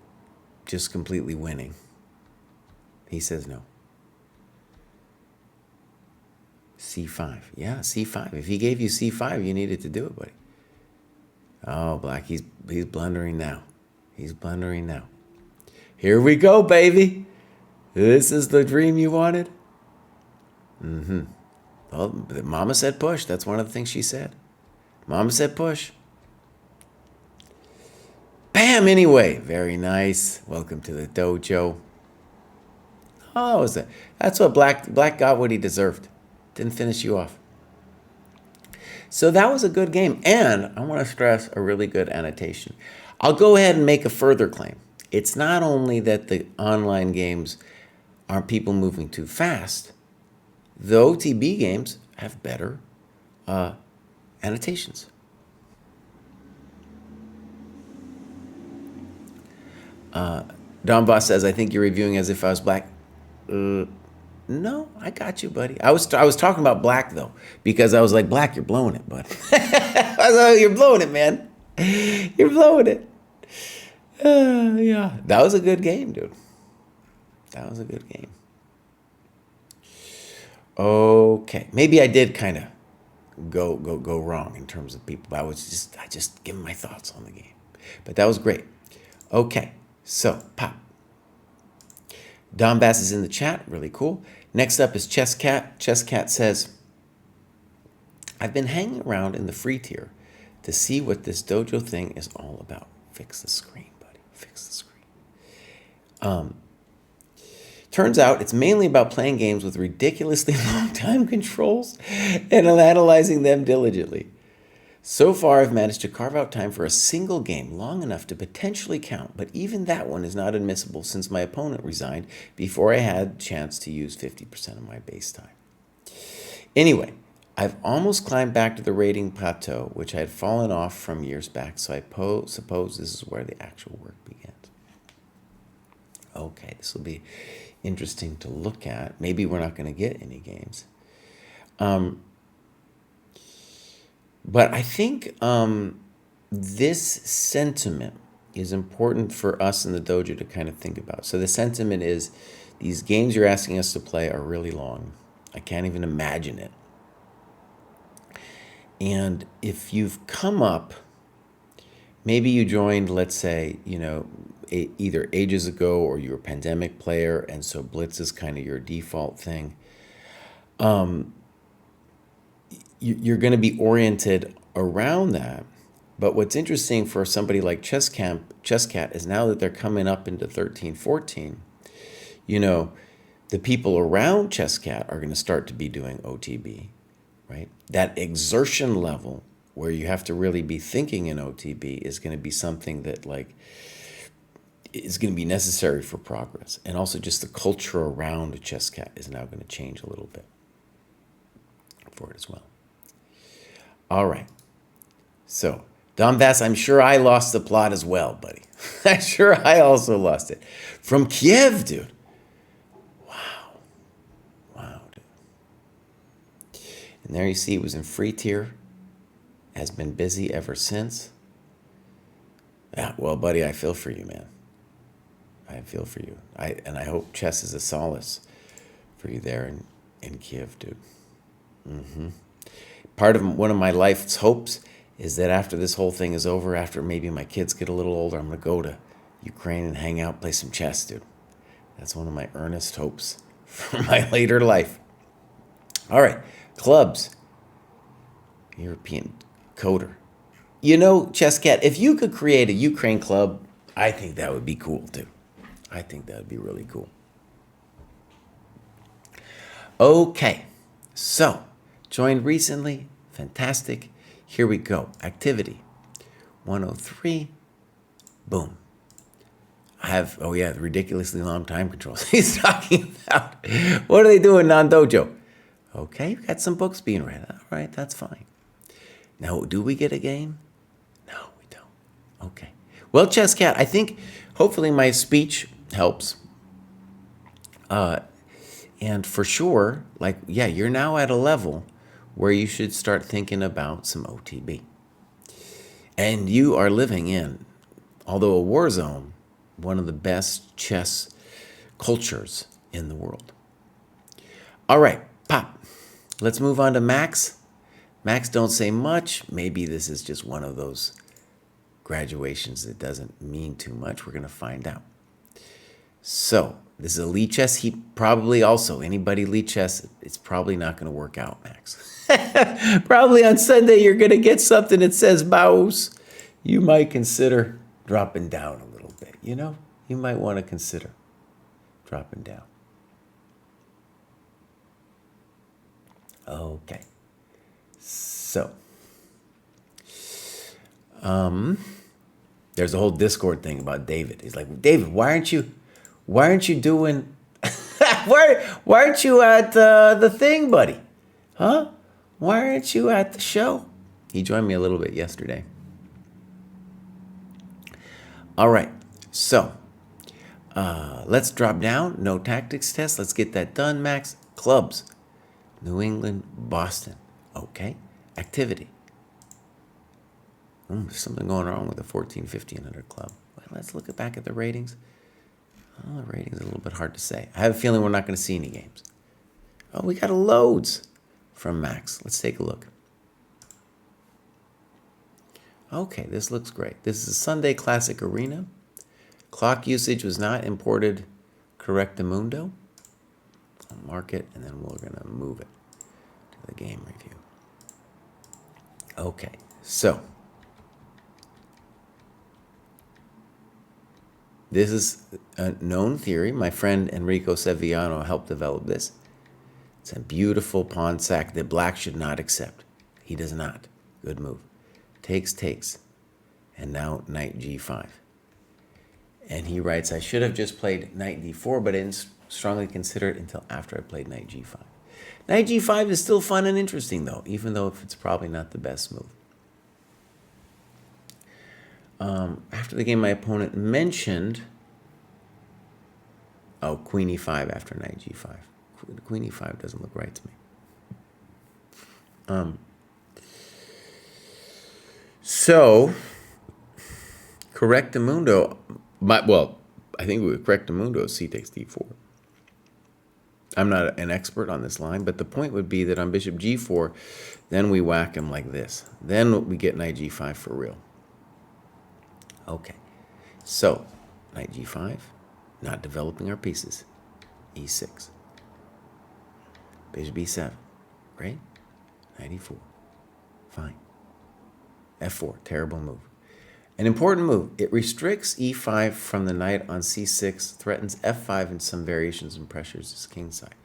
just completely winning. He says no. C5. Yeah, C5. If he gave you C5, you needed to do it, buddy. Oh, Black, he's blundering now. He's blundering now. Here we go, baby. This is the dream you wanted. Well, Mama said push. That's one of the things she said. Mama said push. Bam, anyway. Very nice. Welcome to the dojo. Oh, was that? That's what Black got what he deserved. Didn't finish you off. So that was a good game. And I want to stress a really good annotation. I'll go ahead and make a further claim. It's not only that the online games aren't people moving too fast. The OTB games have better annotations. Don Boss says, I think you're reviewing as if I was Black. No, I got you, buddy. I was talking about Black, though, because I was like, Black, you're blowing it, bud. I was like, you're blowing it, man. You're blowing it. Yeah, that was a good game, dude. That was a good game. Okay, maybe I did kind of go wrong in terms of people, but I just give my thoughts on the game. But that was great. Okay, so pop. Don Bass is in the chat, really cool. Next up is Chess Cat. Chess Cat says, I've been hanging around in the free tier to see what this dojo thing is all about. Fix the screen, buddy. Fix the screen. Turns out it's mainly about playing games with ridiculously long time controls and analyzing them diligently. So far, I've managed to carve out time for a single game long enough to potentially count, but even that one is not admissible since my opponent resigned before I had a chance to use 50% of my base time. Anyway, I've almost climbed back to the rating plateau, which I had fallen off from years back, so I suppose this is where the actual work begins. Okay, this will be interesting to look at. Maybe we're not going to get any games. But I think this sentiment is important for us in the dojo to kind of think about. So the sentiment is these games you're asking us to play are really long. I can't even imagine it. And if you've come up, maybe you joined, let's say, either ages ago or you're a pandemic player, and so Blitz is kind of your default thing. You're going to be oriented around that. But what's interesting for somebody like Chesscat is now that they're coming up into 13, 14, the people around Chesscat are going to start to be doing OTB, right? That exertion level where you have to really be thinking in OTB is going to be something that is going to be necessary for progress. And also just the culture around Chesscat is now going to change a little bit for it as well. All right. So, Don Bass, I'm sure I lost the plot as well, buddy. I'm sure I also lost it. From Kiev, dude. Wow, dude. And there you see it was in free tier. Has been busy ever since. Yeah, well, buddy, I feel for you, man. I feel for you. I hope chess is a solace for you there in Kiev, dude. One of my life's hopes is that after this whole thing is over, after maybe my kids get a little older, I'm going to go to Ukraine and hang out, play some chess, dude. That's one of my earnest hopes for my later life. All right, clubs. European coder. You know, ChessCat, if you could create a Ukraine club, I think that would be cool too. I think that would be really cool. Okay, so joined recently. Fantastic. Here we go. Activity 103. Boom. I have, oh yeah, ridiculously long time controls. He's talking about, what do they do in non-dojo? Okay, we've got some books being read. All right, that's fine. Now, do we get a game? No, we don't. Okay. Well, ChessCat, I think hopefully my speech helps. And for sure, like, yeah, you're now at a level where you should start thinking about some OTB. And you are living in, although a war zone, one of the best chess cultures in the world. All right, pop. Let's move on to Max. Max, don't say much. Maybe this is just one of those graduations that doesn't mean too much. We're going to find out. So, this is elite chess. He probably also, anybody elite chess, it's probably not going to work out, Max. Probably on Sunday you're going to get something that says mouse. You might consider dropping down a little bit, you know? You might want to consider dropping down. Okay. So, there's a whole Discord thing about David. He's like, David, why aren't you doing, why aren't you at the thing, buddy? Huh? Why aren't you at the show? He joined me a little bit yesterday. All right, so let's drop down. No tactics test. Let's get that done, Max. Clubs. New England, Boston. Okay. Activity. There's something going wrong with the 14-1500 club. Well, let's look back at the ratings. Oh, the ratings are a little bit hard to say. I have a feeling we're not going to see any games. Oh, we got loads from Max. Let's take a look. Okay, this looks great. This is Sunday Classic Arena. Clock usage was not imported Correctamundo. I'll mark it, and then we're going to move it to the game review. Okay, so this is a known theory. My friend Enrico Sevillano helped develop this. It's a beautiful pawn sack that black should not accept. He does not. Good move. Takes, and now knight g5. And he writes, I should have just played knight d4, but I didn't strongly consider it until after I played knight g5. Knight g5 is still fun and interesting, though, even though it's probably not the best move. After the game, my opponent mentioned, oh, queen e5 after knight g5. Queen e5 doesn't look right to me. So, Correctamundo, well, I think we would Correctamundo c takes d4. I'm not an expert on this line, but the point would be that on bishop g4, then we whack him like this. Then we get knight g5 for real. Okay, so knight g5, not developing our pieces. e6. Bishop b7, great. Knight e4, fine. f4, terrible move. An important move, it restricts e5 from the knight on c6, threatens f5 and some variations and pressures his king side.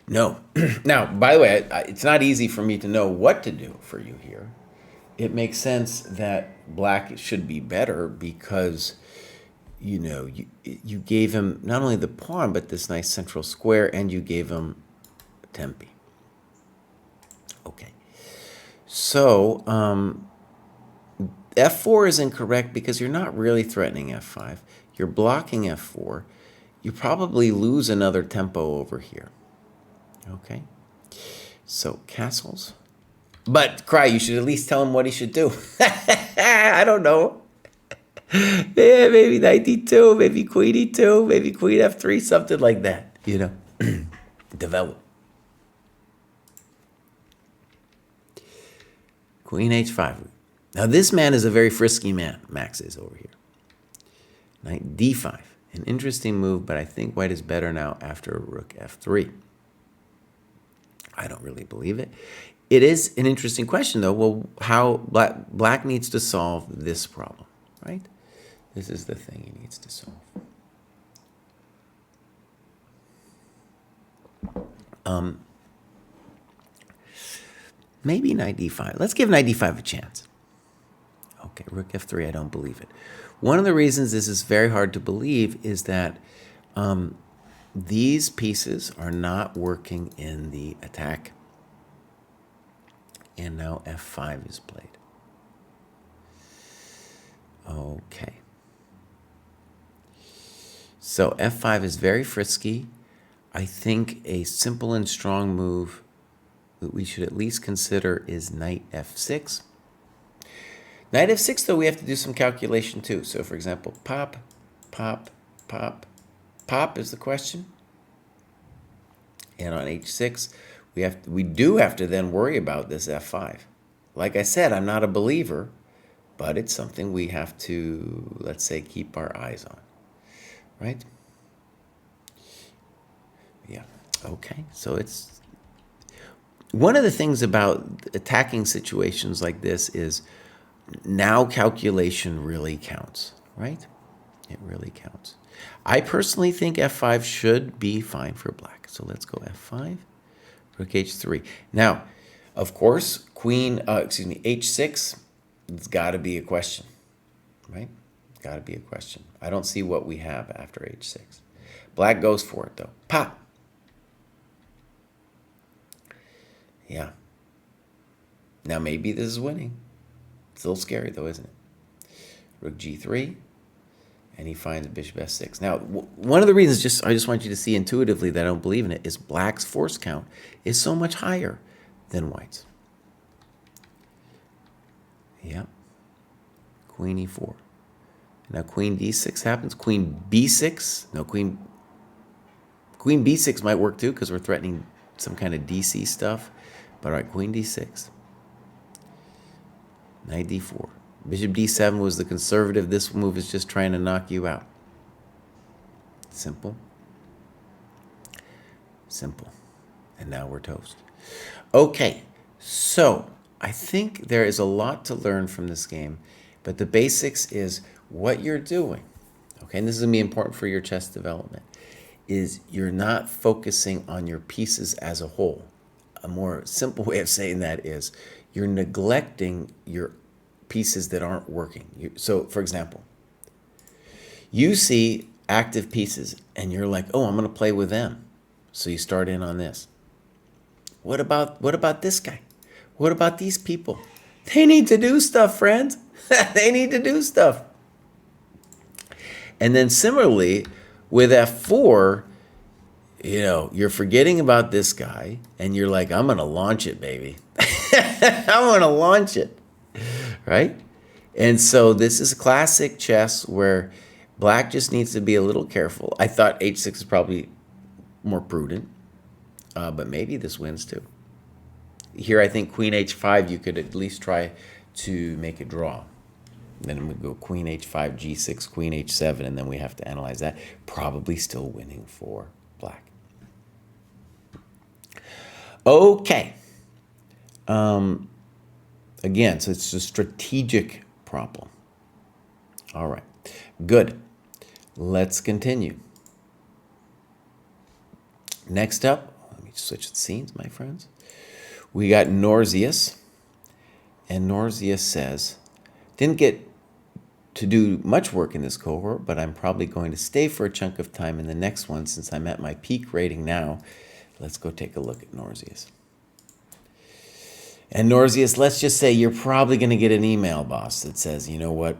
No. Now, by the way, it's not easy for me to know what to do for you here. It makes sense that black should be better because, you know, you gave him not only the pawn, but this nice central square, and you gave him tempi. Okay. So, f4 is incorrect because you're not really threatening f5. You're blocking f4. You probably lose another tempo over here. Okay? So, castles. But, Kraai, you should at least tell him what he should do. I don't know. Yeah, maybe knight d2, maybe queen e2, maybe queen f3, something like that. You know? Develop. Queen h5. Now, this man is a very frisky man. Max is over here. Knight d5. An interesting move, but I think white is better now after rook f3. I don't really believe it. It is an interesting question, though. Well, how black needs to solve this problem, right? This is the thing he needs to solve. Maybe knight d5. Let's give knight d5 a chance. Okay, rook f3, I don't believe it. One of the reasons this is very hard to believe is that these pieces are not working in the attack. And now f5 is played. Okay. So f5 is very frisky. I think a simple and strong move that we should at least consider is knight f6. Knight f6, though, we have to do some calculation too. So, for example, pop, pop, pop, pop is the question. And on h6, we do have to then worry about this f5. Like I said, I'm not a believer, but it's something we have to, let's say, keep our eyes on, right? Yeah, okay. So it's one of the things about attacking situations like this is now calculation really counts, right? It really counts. I personally think f5 should be fine for black. So let's go f5, rook h3. Now, of course, h6, it's got to be a question, right? Got to be a question. I don't see what we have after h6. Black goes for it, though. Pop. Yeah. Now, maybe this is winning. It's a little scary, though, isn't it? Rook g3, and he finds bishop f6. Now, one of the reasons I just want you to see intuitively that I don't believe in it is black's force count is so much higher than white's. Yeah. Queen e4. Now, queen d6 happens. Queen b6. No, queen b6 might work, too, because we're threatening some kind of DC stuff. But, all right, queen d6. Knight d4. Bishop d7 was the conservative. This move is just trying to knock you out. Simple. Simple. And now we're toast. Okay, so I think there is a lot to learn from this game, but the basics is what you're doing, okay, and this is going to be important for your chess development, is you're not focusing on your pieces as a whole. A more simple way of saying that is you're neglecting your pieces that aren't working. So, for example, you see active pieces and you're like, oh, I'm going to play with them. So you start in on this. What about this guy? What about these people? They need to do stuff, friends. They need to do stuff. And then similarly, with f4, you're forgetting about this guy and you're like, I'm going to launch it, baby. I'm going to launch it. Right? And so this is classic chess where black just needs to be a little careful. I thought h6 is probably more prudent, but maybe this wins too. Here I think queen h5, you could at least try to make a draw. Then we go queen h5, g6, queen h7, and then we have to analyze that. Probably still winning for black. Okay. Again, so it's a strategic problem. All right, good. Let's continue. Next up, let me switch the scenes, my friends. We got Norzius, and Norzius says, didn't get to do much work in this cohort, but I'm probably going to stay for a chunk of time in the next one since I'm at my peak rating now. Let's go take a look at Norzius. And Norzius, let's just say you're probably going to get an email, boss, that says, you know what,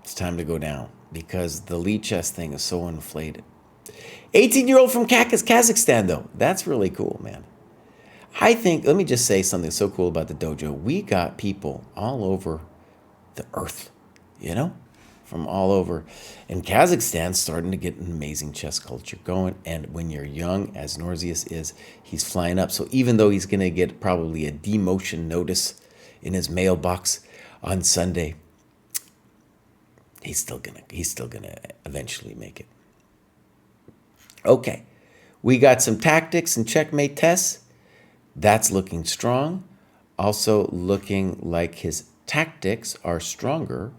it's time to go down because the lead chess thing is so inflated. 18-year-old from Kazakhstan, though. That's really cool, man. I think, let me just say something so cool about the dojo. We got people all over the earth, from all over. And Kazakhstan's starting to get an amazing chess culture going. And when you're young, as Norzius is, he's flying up. So even though he's going to get probably a demotion notice in his mailbox on Sunday, he's still gonna eventually make it. Okay, we got some tactics and checkmate tests. That's looking strong. Also looking like his tactics are stronger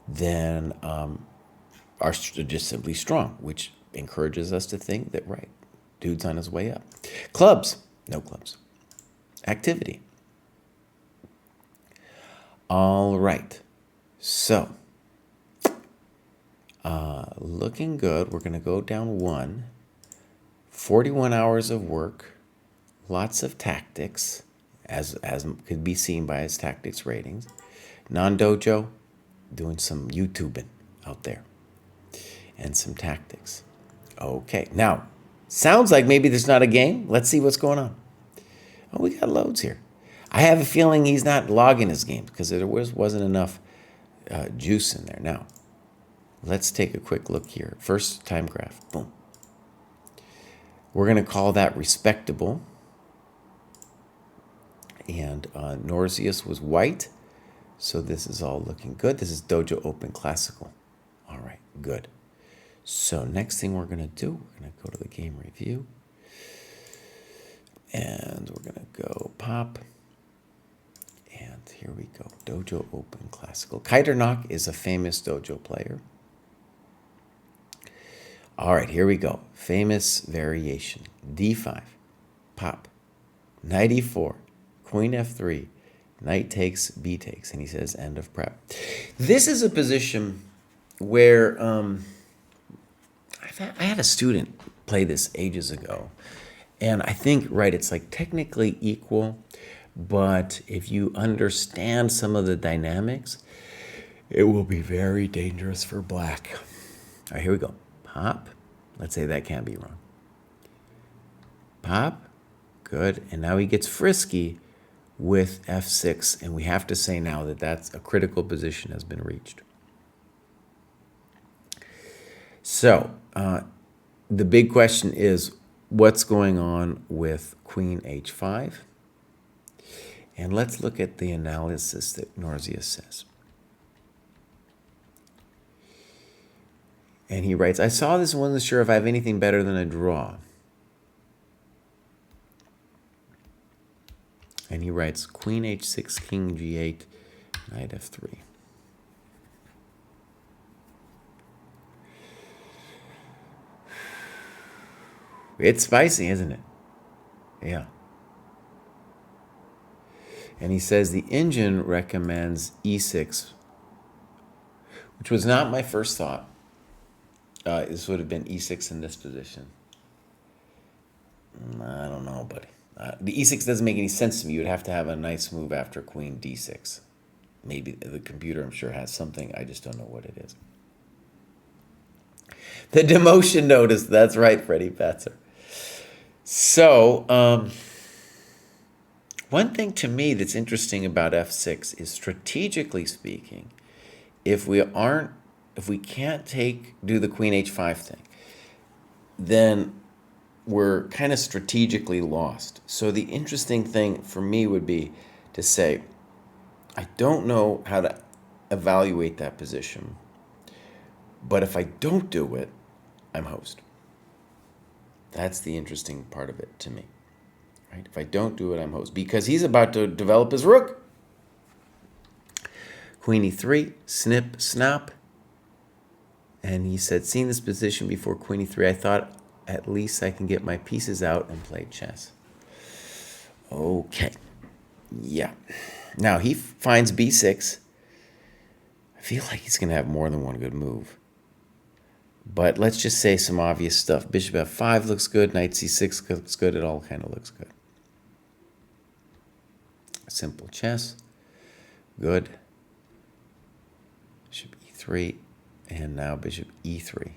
than are just simply strong, which encourages us to think that, right, dude's on his way up. Clubs, no clubs. Activity. All right, so looking good. We're going to go down 1. 41 hours of work, lots of tactics, as could be seen by his tactics ratings. Non-dojo, doing some YouTubing out there, and some tactics. Okay, now, sounds like maybe there's not a game. Let's see what's going on. Oh, we got loads here. I have a feeling he's not logging his games because there wasn't enough juice in there. Now, let's take a quick look here. First time graph, boom. We're going to call that respectable. And Norzius was white, so this is all looking good. This is Dojo Open Classical. All right, good. So next thing we're going to do, we're going to go to the game review. And we're going to go pop. And here we go, Dojo Open Classical. Keidernock is a famous dojo player. All right, here we go. Famous variation. D5, pop, knight e4, queen f3, knight takes, b takes, and he says end of prep. This is a position where I had a student play this ages ago, and I think, right, it's like technically equal, but if you understand some of the dynamics, it will be very dangerous for black. All right, here we go. Pop. Let's say that can't be wrong. Pop. Good. And now he gets frisky with f6. And we have to say now that that's a critical position has been reached. So the big question is, what's going on with queen h5? And let's look at the analysis that Norzius says. And he writes, I saw this and wasn't sure if I have anything better than a draw. And he writes, queen h6, king g8, knight f3. It's spicy, isn't it? Yeah. And he says the engine recommends e6, which was not my first thought. This would have been e6 in this position. I don't know, buddy. The e6 doesn't make any sense to me. You would have to have a nice move after queen d6. Maybe the computer, I'm sure, has something. I just don't know what it is. The demotion notice. That's right, Freddie Patzer. So, one thing to me that's interesting about f6 is, strategically speaking, if we can't do the queen h5 thing, then we're kind of strategically lost. So the interesting thing for me would be to say, I don't know how to evaluate that position, but if I don't do it, I'm host. That's the interesting part of it to me. Right? If I don't do it, I'm host. Because he's about to develop his rook. Queen e3, snip, snap. And he said, seeing this position before queen e3, I thought at least I can get my pieces out and play chess. Okay. Yeah. Now he finds b6. I feel like he's going to have more than one good move. But let's just say some obvious stuff. Bishop f5 looks good. Knight c6 looks good. It all kind of looks good. Simple chess. Good. Bishop e3. And now bishop e3.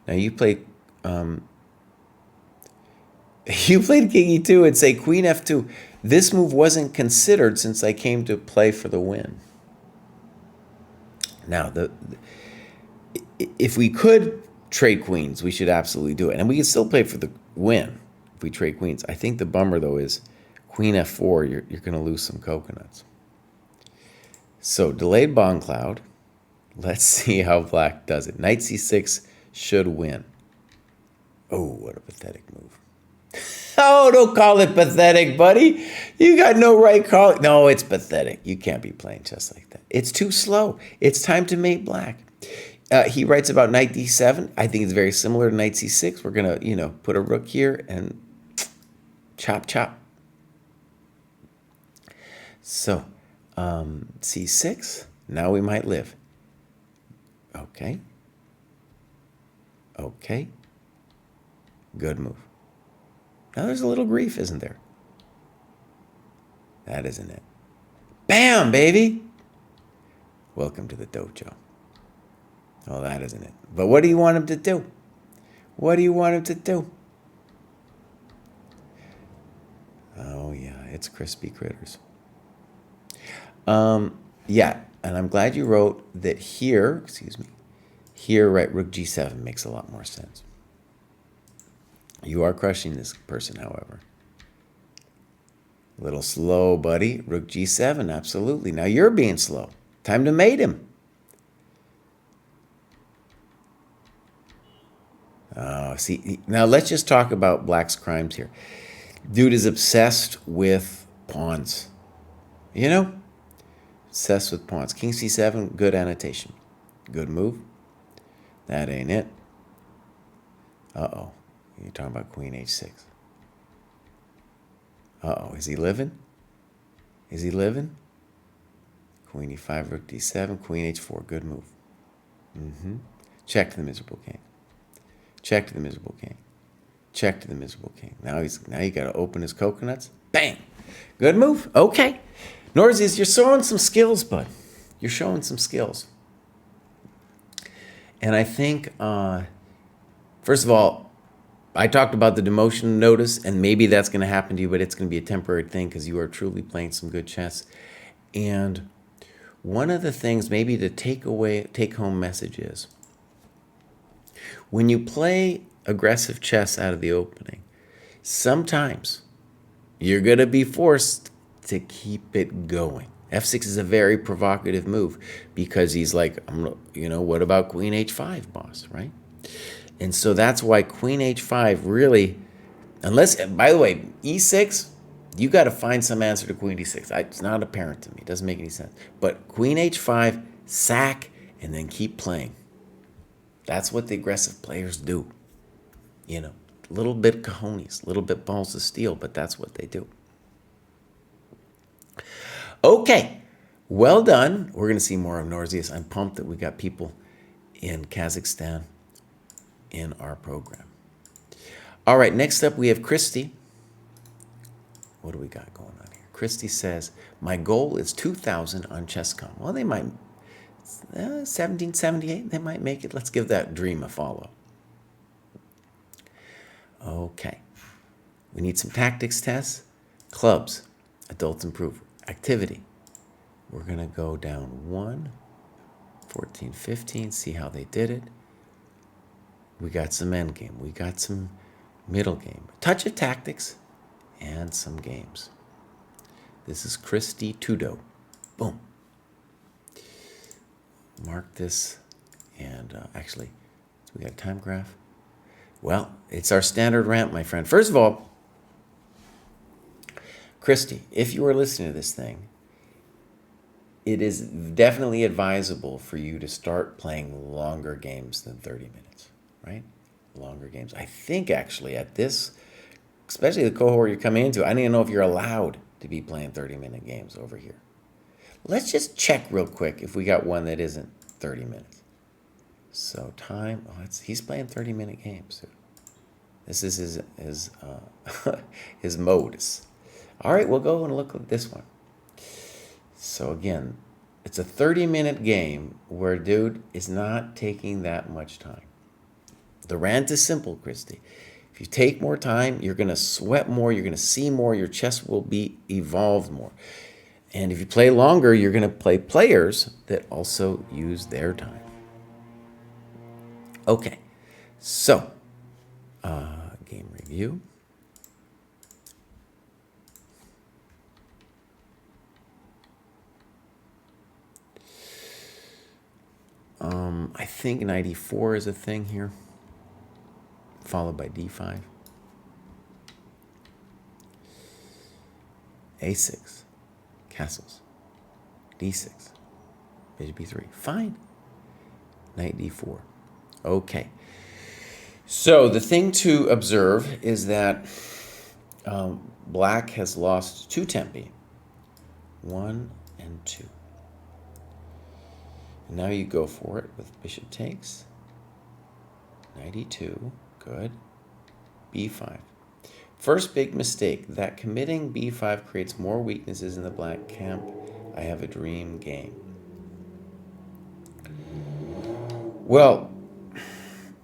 Now you played king e2 and say queen f2. This move wasn't considered since I came to play for the win. Now, if we could trade queens, we should absolutely do it. And we can still play for the win if we trade queens. I think the bummer, though, is queen f4, you're going to lose some coconuts. So delayed bomb cloud. Let's see how black does it. Knight c6 should win. Oh, what a pathetic move. Oh, don't call it pathetic, buddy. You got no right call it. No, it's pathetic. You can't be playing chess like that. It's too slow. It's time to mate black. He writes about knight d7. I think it's very similar to knight c6. We're going to, put a rook here and chop, chop. So, c6. Now we might live. Okay. Okay. Good move. Now there's a little grief, isn't there? That isn't it. Bam, baby. Welcome to the dojo. Oh, that isn't it. But what do you want him to do? What do you want him to do? Oh, yeah, it's crispy critters. Yeah, and I'm glad you wrote that here, here, right, rook g7 makes a lot more sense. You are crushing this person, however. A little slow, buddy. Rook g7, absolutely. Now you're being slow. Time to mate him. Oh, see, now let's just talk about black's crimes here. Dude is obsessed with pawns. Obsessed with pawns. King c7, good annotation. Good move. That ain't it. Uh-oh. You're talking about queen h6. Uh-oh. Is he living? Is he living? Queen e5, rook d7, queen h4. Good move. Check to the miserable king. Check to the miserable king. Check to the miserable king. Now you got to open his coconuts. Bang! Good move. Okay. Norzius, you're showing some skills, bud. You're showing some skills. And I think, first of all, I talked about the demotion notice, and maybe that's going to happen to you, but it's going to be a temporary thing because you are truly playing some good chess. And one of the things maybe to take home message is, when you play aggressive chess out of the opening, sometimes you're going to be forced to keep it going. F6 is a very provocative move because he's like, what about queen h5, boss, right? And so that's why queen h5 really, by the way, e6, you got to find some answer to queen d6. It's not apparent to me. It doesn't make any sense. But queen h5, sack, and then keep playing. That's what the aggressive players do. A little bit cojones, a little bit balls of steel, but that's what they do. Okay, well done. We're going to see more of Norzius. I'm pumped that we got people in Kazakhstan in our program. All right, next up we have Christy. What do we got going on here? Christy says, my goal is 2,000 on ChessCom. Well, they might, 1778, they might make it. Let's give that dream a follow. Okay. We need some tactics tests. Clubs, adults improve. Activity. We're going to go down 1, 14, 15, see how they did it. We got some end game. We got some middle game. A touch of tactics and some games. This is Christy Tudo. Boom. Mark this. And actually, we got a time graph. Well, it's our standard rant, my friend. First of all, Christy, if you are listening to this thing, it is definitely advisable for you to start playing longer games than 30 minutes, right? Longer games. I think actually at this, especially the cohort you're coming into, I don't even know if you're allowed to be playing 30-minute games over here. Let's just check real quick if we got one that isn't 30 minutes. So time, he's playing 30-minute games. This is his modus. All right, we'll go and look at this one. So again, it's a 30-minute game where dude is not taking that much time. The rant is simple, Christy. If you take more time, you're going to sweat more, you're going to see more, your chess will be evolved more. And if you play longer, you're going to play players that also use their time. Okay, so game review. I think knight e4 is a thing here, followed by d5. a6, castles, d6, bishop b3. Fine. Knight d4. Okay. So the thing to observe is that black has lost 2 tempi, 1 and 2. And now you go for it with bishop takes, knight e2, good, b5. First big mistake, that committing b5 creates more weaknesses in the black camp. I have a dream game. Well,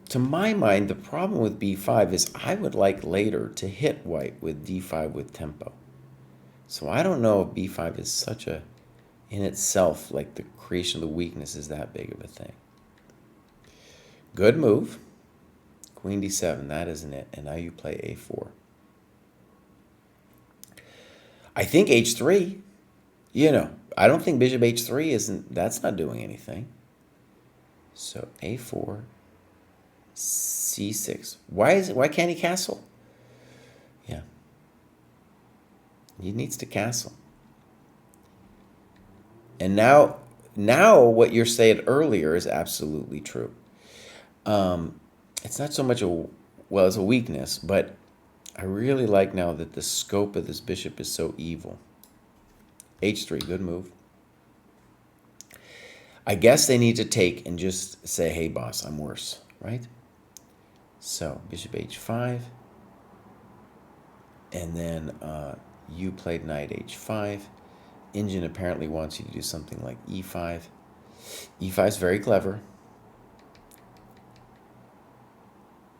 to my mind, the problem with b5 is I would like later to hit white with d5 with tempo. So I don't know if b5 is such a, in itself, like the creation of the weakness is that big of a thing. Good move. Queen d7, that isn't it. And now you play a4. I think h3, I don't think bishop h3 that's not doing anything. So a4, c6. Why can't he castle? Yeah. He needs to castle. And now what you said earlier is absolutely true. It's not so much it's a weakness, but I really like now that the scope of this bishop is so evil. h3, good move. I guess they need to take and just say, hey, boss, I'm worse, right? So bishop h5. And then you played knight h5. Engine apparently wants you to do something like e5. e5 is very clever.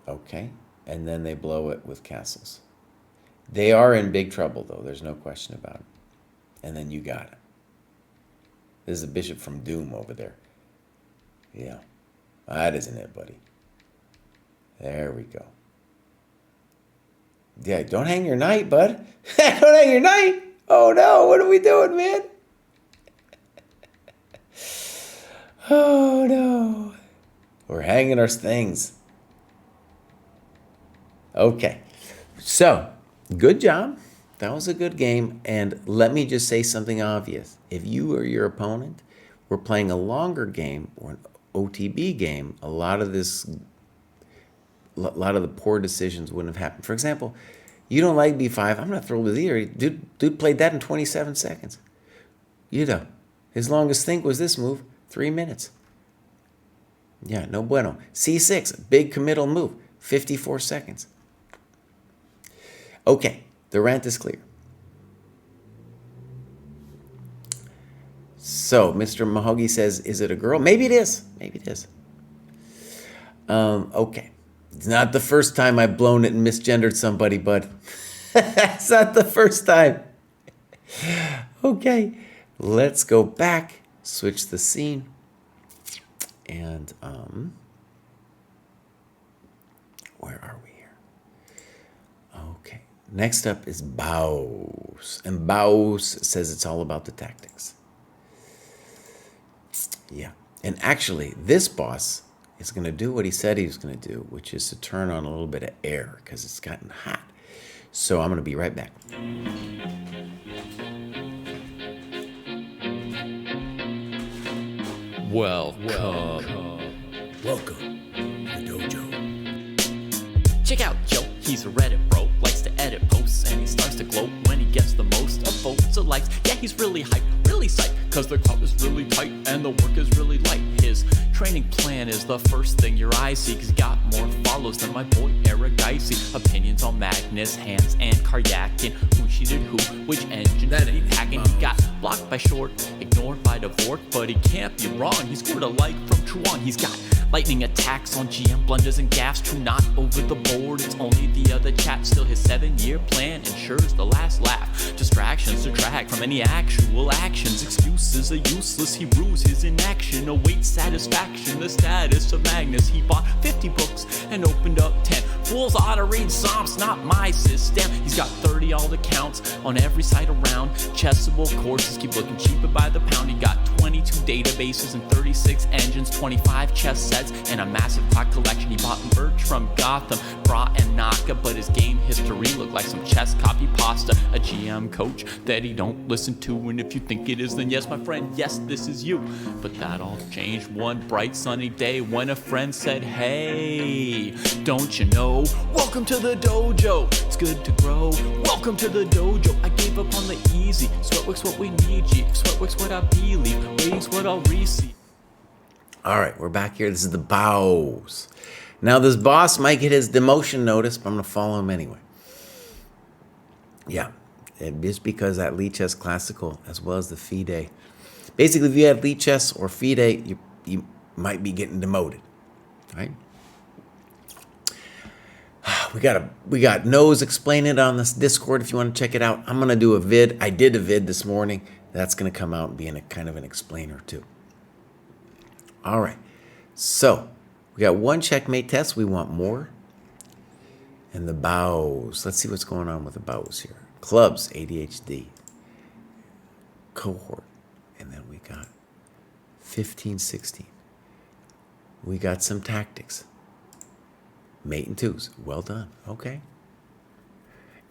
Okay. And then they blow it with castles. They are in big trouble, though. There's no question about it. And then you got it. This is a bishop from Doom over there. Yeah. That isn't it, buddy. There we go. Yeah, don't hang your knight, bud. Don't hang your knight. Oh, no. What are we doing, man? Oh, no. We're hanging our things. Okay, so good job. That was a good game. And let me just say something obvious. If you or your opponent were playing a longer game or an OTB game, a lot of the poor decisions wouldn't have happened. For example, you don't like b5. I'm not thrilled with either. Dude played that in 27 seconds. His longest think was this move, 3 minutes. Yeah, no bueno. c6, big committal move, 54 seconds. Okay, the rant is clear. So, Mr. Mahogi says, is it a girl? Maybe it is. Maybe it is. Okay. It's not the first time I've blown it and misgendered somebody, bud. It's not the first time. Okay, let's go back, switch the scene. And, where are we here? Okay. Next up is Baus. And Baus says it's all about the tactics. Yeah. And actually, this boss is going to do what he said he was going to do, which is to turn on a little bit of air because it's gotten hot. So I'm going to be right back. Welcome to the dojo. Check out Joe, he's a Reddit bro, likes to edit posts, and he starts to gloat when he gets the most of votes or likes. Yeah, he's really hyped, really psyched, cause the club is really tight and the work is really light. His training plan is the first thing your eyes see, cause he got more follows than my boy Eric Geisy. Opinions on Magnus, Hans, and Karyakin. Who cheated who, which engine that he hacking. He got blocked by Short, ignored by Dvork, but he can't be wrong. He scored a like from Truan. He's got lightning attacks on GM blunders and gaffes. True, not over the board, it's only the other chat. Still his 7-year plan ensures the last laugh. Distractions detract from any actual actions. Excuses are useless, he rues his inaction. Awaits satisfaction, the status of Magnus. He bought 50 books and opened up 10. Fools ought to read Psalms, not my system. He's got 30 alt accounts on every site around. Chessable courses keep looking cheaper by the pound. He got 22 databases and 36 engines, 25 chess sets, and a massive clock collection. He bought merch from Gotham, Bra and Naka, but his game history looked like some chess copy pasta. A GM coach that he don't listen to, and if you think it is, then yes, my friend, yes, this is you. But that all changed one bright sunny day when a friend said, hey, don't you know? Welcome to the dojo. It's good to grow. Welcome to the dojo. I gave up on the easy. Sweatwork's what we need, G. Sweatwork's what I believe. Waiting's what I'll receive. All right, we're back here. This is the bows. Now, this boss might get his demotion notice, but I'm going to follow him anyway. Yeah, just because at Lichess Classical, as well as the FIDE. Basically, if you have Lichess or FIDE, you might be getting demoted, right? We got Nose explain it on this Discord if you want to check it out. I'm going to do a vid. I did a vid this morning. That's going to come out and be in a kind of an explainer too. All right. So we got one checkmate test. We want more. And the bows. Let's see what's going on with the bows here. Clubs, ADHD. Cohort. And then we got 15, 16. We got some tactics. Mate and twos. Well done. Okay.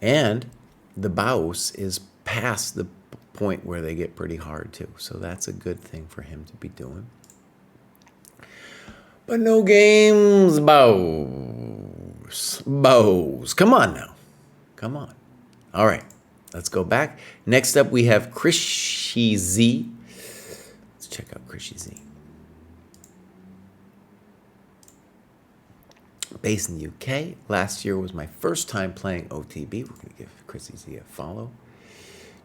And the bows is past the point where they get pretty hard too. So that's a good thing for him to be doing. But no games, bows. Bows. Come on now. Come on. All right. Let's go back. Next up, we have Krishy Z. Let's check out Krishy Z. Based in the UK. Last year was my first time playing OTB. We're going to give Krishy Z a follow.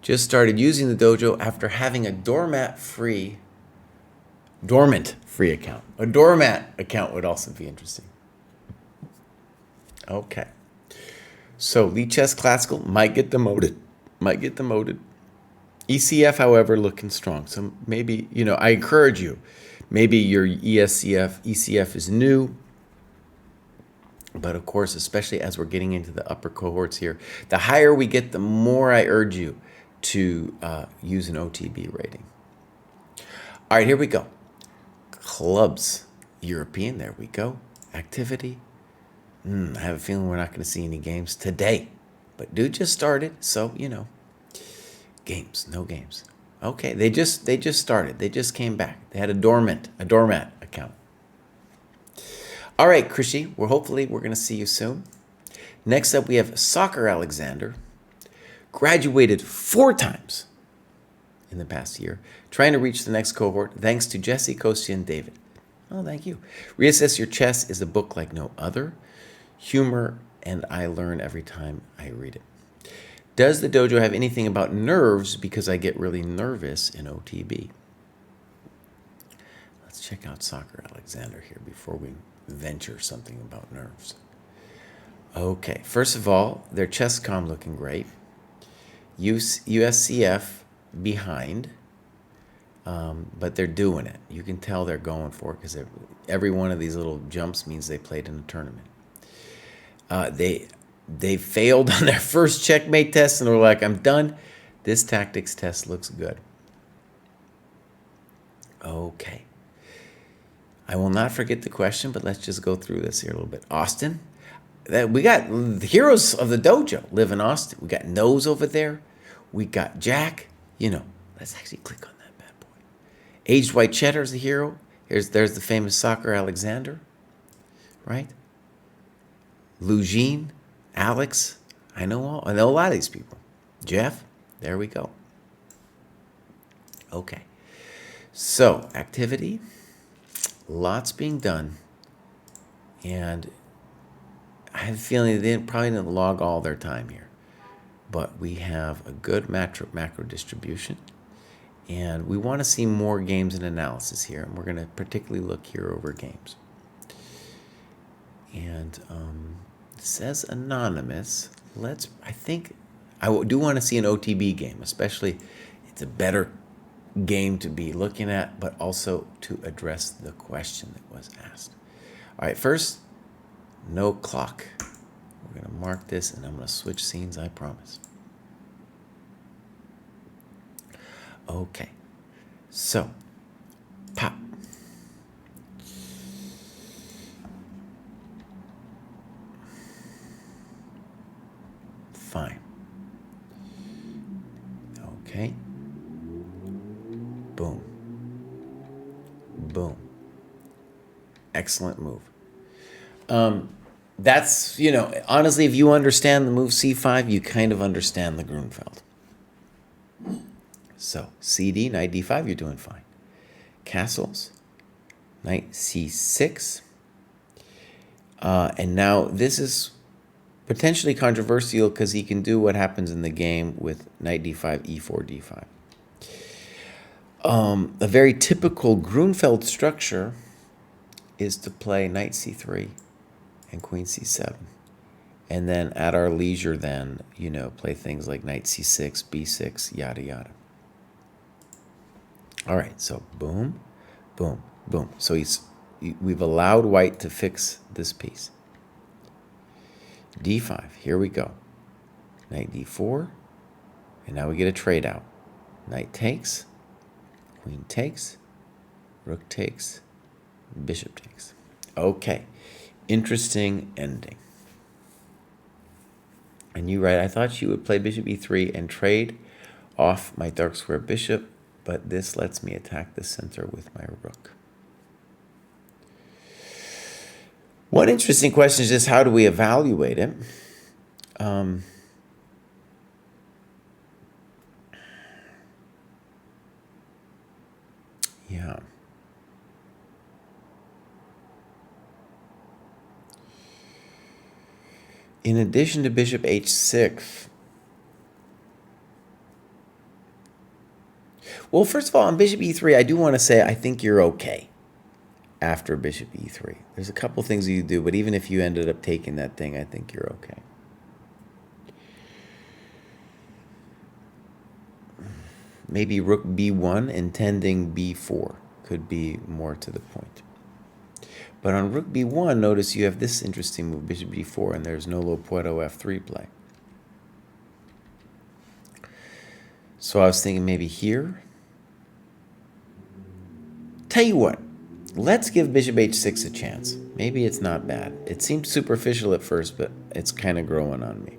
Just started using the dojo after having a dormant free account. A doormat account would also be interesting. Okay. So Lichess Classical might get demoted. ECF, however, looking strong. So maybe, I encourage you. Maybe your ECF is new. But of course, especially as we're getting into the upper cohorts here, the higher we get, the more I urge you to use an OTB rating. All right, here we go. Clubs, European, there we go. Activity. I have a feeling we're not going to see any games today. But dude just started, so, games, no games. Okay, they just started. They just came back. They had a doormat account. All right, Krishy, hopefully we're going to see you soon. Next up, we have Soccer Alexander. Graduated 4 times in the past year, trying to reach the next cohort, thanks to Jesse, Kostya, and David. Oh, thank you. Reassess Your Chess is a book like no other. Humor, and I learn every time I read it. Does the dojo have anything about nerves, because I get really nervous in OTB? Let's check out Soccer Alexander here before we venture something about nerves. Okay, first of all, their ChessCom looking great. USCF behind, but they're doing it. You can tell they're going for it because every one of these little jumps means they played in a tournament. They failed on their first checkmate test and they're like, I'm done. This tactics test looks good. Okay. I will not forget the question, but let's just go through this here a little bit. Austin, we got the heroes of the dojo live in Austin. We got Nose over there. We got Jack. Let's actually click on that bad boy. Aged White Cheddar is the hero. There's the famous Soccer Alexander, right? Lugine, Alex. I know a lot of these people. Jeff, there we go. Okay. So, activity. Lots being done. And I have a feeling they probably didn't log all their time here. But we have a good macro distribution. And we want to see more games and analysis here. And we're going to particularly look here over games. And it says anonymous. I do want to see an OTB game, especially it's a better game to be looking at, but also to address the question that was asked. All right, first, no clock. We're going to mark this, and I'm going to switch scenes, I promise. Okay, so Pop. Fine. Okay. Boom. Boom. Excellent move. That's, honestly, if you understand the move c5, you kind of understand the Grunfeld. So, cd, knight d5, you're doing fine. Castles, knight c6. And now this is potentially controversial because he can do what happens in the game with knight d5, e4, d5. A very typical Grunfeld structure is to play knight c3 and queen c7. And then at our leisure then, play things like knight c6, b6, yada, yada. All right, so boom, boom, boom. So we've allowed white to fix this piece. d5, here we go. Knight d4, and now we get a trade out. Knight takes, queen takes, rook takes, bishop takes. Okay, interesting ending. And you right, I thought she would play bishop e3 and trade off my dark square bishop, but this lets me attack the center with my rook. One interesting question is just how do we evaluate it? Yeah. In addition to bishop h6, well, first of all, on bishop e3, I do want to say I think you're okay after bishop e3. There's a couple things you do, but even if you ended up taking that thing, I think you're okay. Maybe rook b1 intending b4 could be more to the point. But on rook b1, notice you have this interesting move, bishop b4, and there's no lo puedo f3 play. So I was thinking maybe here. Tell you what, let's give bishop h6 a chance. Maybe it's not bad. It seemed superficial at first, but it's kind of growing on me.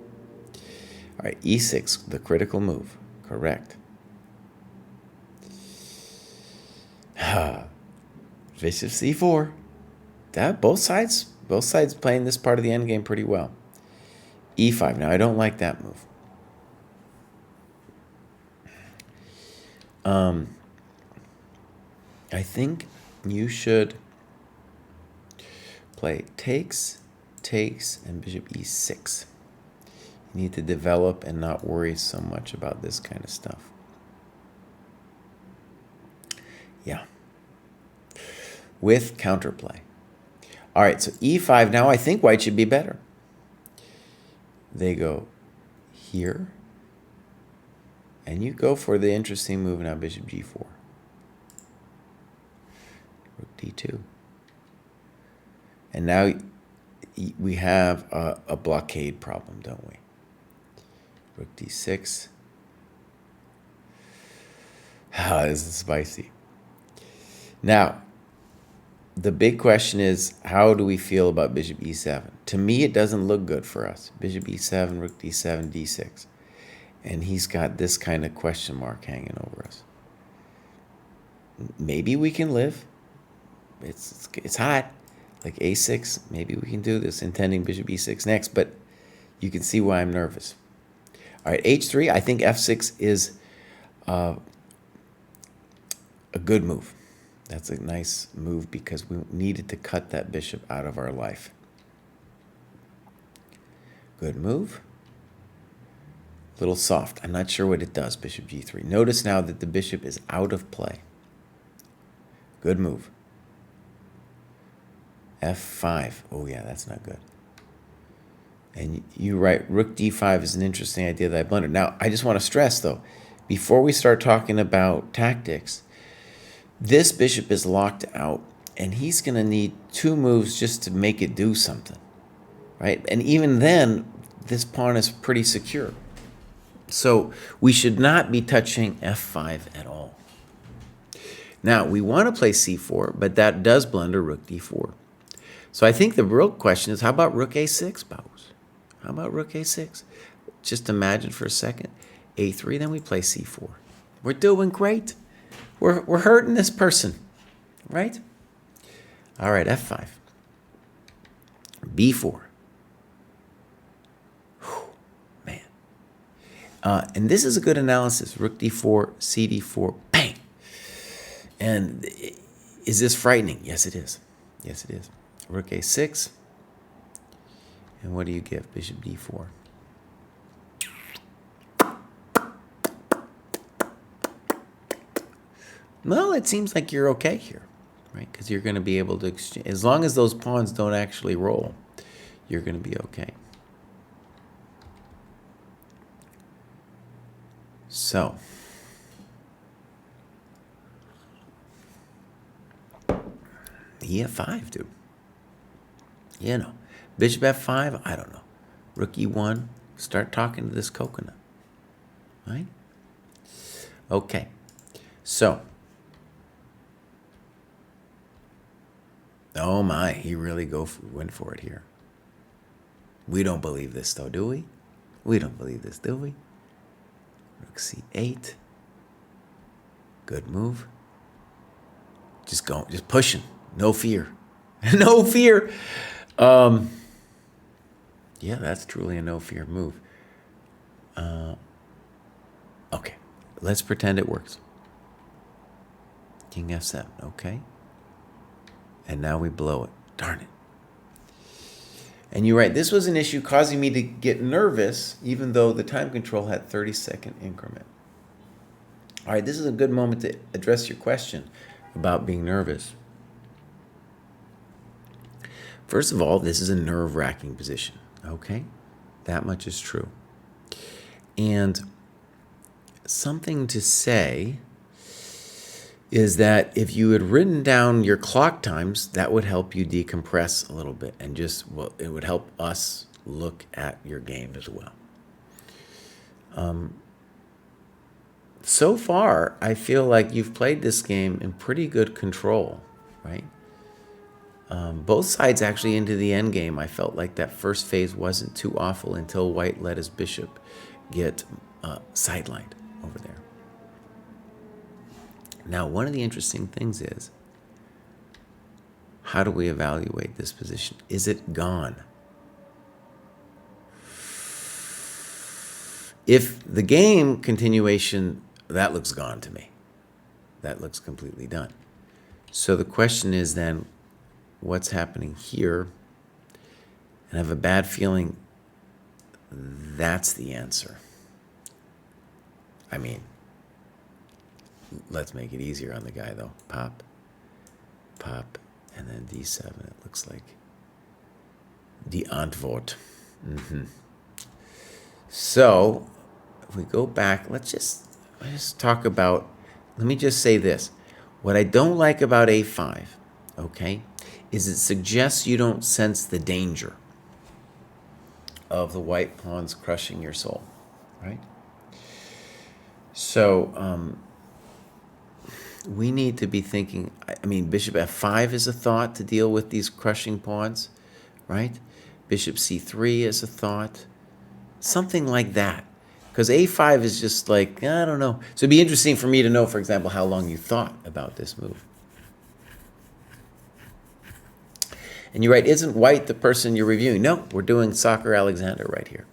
All right, e6, the critical move. Correct. Bishop c4. That both sides playing this part of the endgame pretty well. e5. Now I don't like that move. I think you should play takes, and bishop e6. You need to develop and not worry so much about this kind of stuff. Yeah. With counterplay. All right, so e5. Now I think white should be better. They go here. And you go for the interesting move now, bishop g4. Rook d2. And now we have a blockade problem, don't we? Rook d6. Ah, this is spicy. Now, the big question is, how do we feel about bishop e7? To me, it doesn't look good for us. Bishop e7, rook d7, d6. And he's got this kind of question mark hanging over us. Maybe we can live. It's hot. Like a6, maybe we can do this, intending bishop e6 next, but you can see why I'm nervous. All right, h3, I think f6 is a good move. That's a nice move because we needed to cut that bishop out of our life. Good move. A little soft. I'm not sure what it does, bishop g3. Notice now that the bishop is out of play. Good move. f5. Oh, yeah, that's not good. And you're right, rook d5 is an interesting idea that I blundered. Now, I just want to stress, though, before we start talking about tactics, this bishop is locked out, and he's going to need two moves just to make it do something, right? And even then, this pawn is pretty secure. So we should not be touching f5 at all. Now, we want to play c4, but that does blunder rook d4. So I think the real question is, how about rook a6, Bows? How about rook a6? Just imagine for a second. a3, then we play c4. We're doing great. We're hurting this person, right? All right, f5. b4. Whew, man. And this is a good analysis. Rook d4, cd4, bang. And is this frightening? Yes, it is. Yes, it is. Rook a6. And what do you give? Bishop d4. Well, it seems like you're okay here, right? Because you're going to be able to exchange. As long as those pawns don't actually roll, you're going to be okay. So, e5, dude. You know, bishop f5, I don't know. Rook e1, start talking to this coconut, right? Okay, so. Oh my, he really went for it here. We don't believe this though, do we? We don't believe this, do we? Rook c8. Good move. Just pushing. No fear. No fear. Yeah, that's truly a no fear move. Okay, let's pretend it works. King f7, okay. And now we blow it. Darn it. And you're right, this was an issue causing me to get nervous, even though the time control had 30-second increment. All right, this is a good moment to address your question about being nervous. First of all, this is a nerve-wracking position, okay? That much is true. And something to say is that if you had written down your clock times, that would help you decompress a little bit and just, well, it would help us look at your game as well. So far, I feel like you've played this game in pretty good control, right? Both sides actually into the end game. I felt like that first phase wasn't too awful until White let his bishop get sidelined over there. Now, one of the interesting things is, how do we evaluate this position? Is it gone? If the game continuation, that looks gone to me. That looks completely done. So the question is then, what's happening here? And I have a bad feeling that's the answer. I mean, let's make it easier on the guy, though. Pop, pop, and then d7. It looks like die Antwort. So, if we go back, let's just talk about, let me just say this. What I don't like about a5, okay, is it suggests you don't sense the danger of the white pawns crushing your soul, right? So, we need to be thinking, I mean, bishop f5 is a thought to deal with these crushing pawns, right? Bishop c3 is a thought. Something like that. Because a5 is just like, I don't know. So it'd be interesting for me to know, for example, how long you thought about this move. And you're right, isn't White the person you're reviewing? No, we're doing Soccer Alexander right here.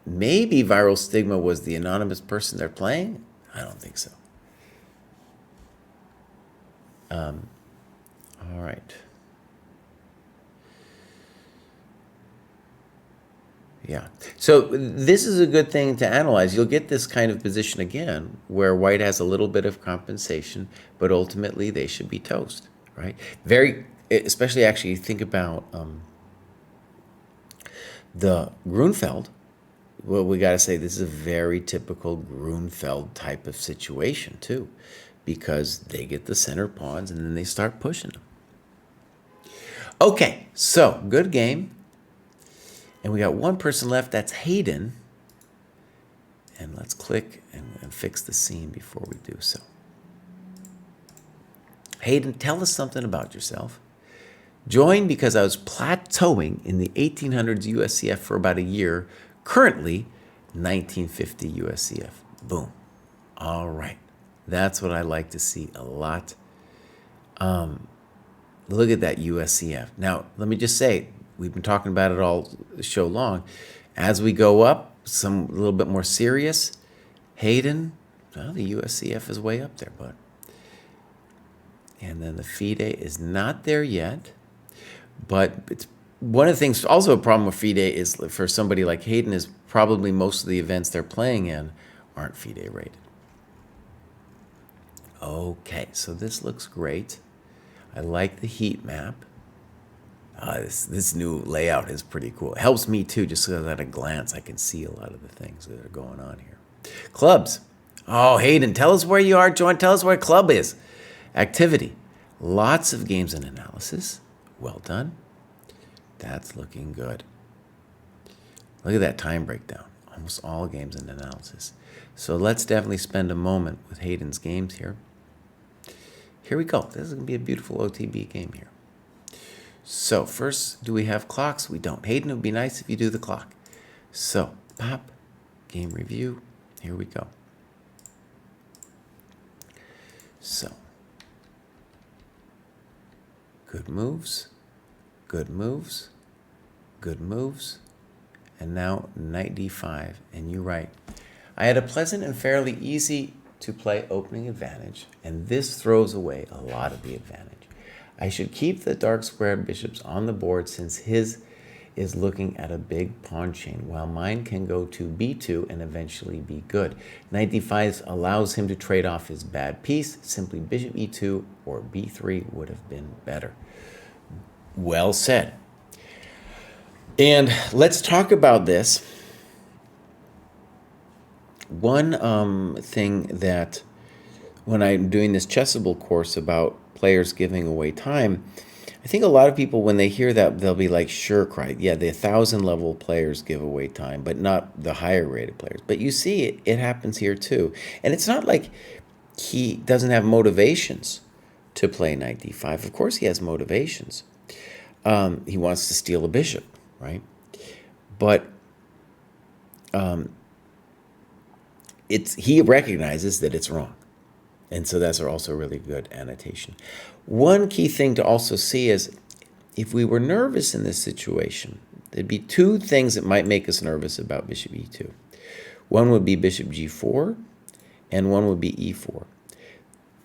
Maybe Viral Stigma was the anonymous person they're playing? I don't think so. All right. Yeah. So this is a good thing to analyze. You'll get this kind of position again where White has a little bit of compensation, but ultimately they should be toast, right? Especially actually think about the Grunfeld. Well, we got to say this is a very typical Grunfeld type of situation too, because they get the center pawns and then they start pushing them. Okay, so good game. And we got one person left, that's Hayden. And let's click and fix the scene before we do so. Hayden, tell us something about yourself. Joined because I was plateauing in the 1800s USCF for about a year. Currently, 1950 USCF. Boom. All right. That's what I like to see a lot. Look at that USCF. Now, let me just say, we've been talking about it all show long. As we go up, a little bit more serious. Hayden, well, the USCF is way up there, bud. And then the FIDE is not there yet. But it's one of the things, also a problem with FIDE is for somebody like Hayden is probably most of the events they're playing in aren't FIDE rated. Okay, so this looks great. I like the heat map. This new layout is pretty cool. It helps me too, just so that at a glance I can see a lot of the things that are going on here. Clubs. Oh, Hayden, tell us where you are. Tell us where club is. Activity. Lots of games and analysis. Well done. That's looking good. Look at that time breakdown. Almost all games and analysis. So let's definitely spend a moment with Hayden's games here. Here we go. This is going to be a beautiful OTB game here. So first, do we have clocks? We don't. Hayden, it would be nice if you do the clock. So, pop, game review. Here we go. So, good moves, good moves, good moves, and now knight d5, and you're right. I had a pleasant and fairly easy to play opening advantage, and this throws away a lot of the advantage. I should keep the dark squared bishops on the board since his is looking at a big pawn chain, while mine can go to b2 and eventually be good. Knight d5 allows him to trade off his bad piece. Simply bishop e2 or b3 would have been better. Well said. And let's talk about this. One thing that when I'm doing this Chessable course about players giving away time, I think a lot of people, when they hear that, they'll be like, sure, Kraai, yeah, the 1,000 level players give away time, but not the higher rated players. But you see, it happens here too. And it's not like he doesn't have motivations to play knight d5. Of course he has motivations. He wants to steal a bishop, right? But he recognizes that it's wrong. And so that's also a really good annotation. One key thing to also see is if we were nervous in this situation, there'd be two things that might make us nervous about bishop e2. One would be bishop g4, and one would be e4.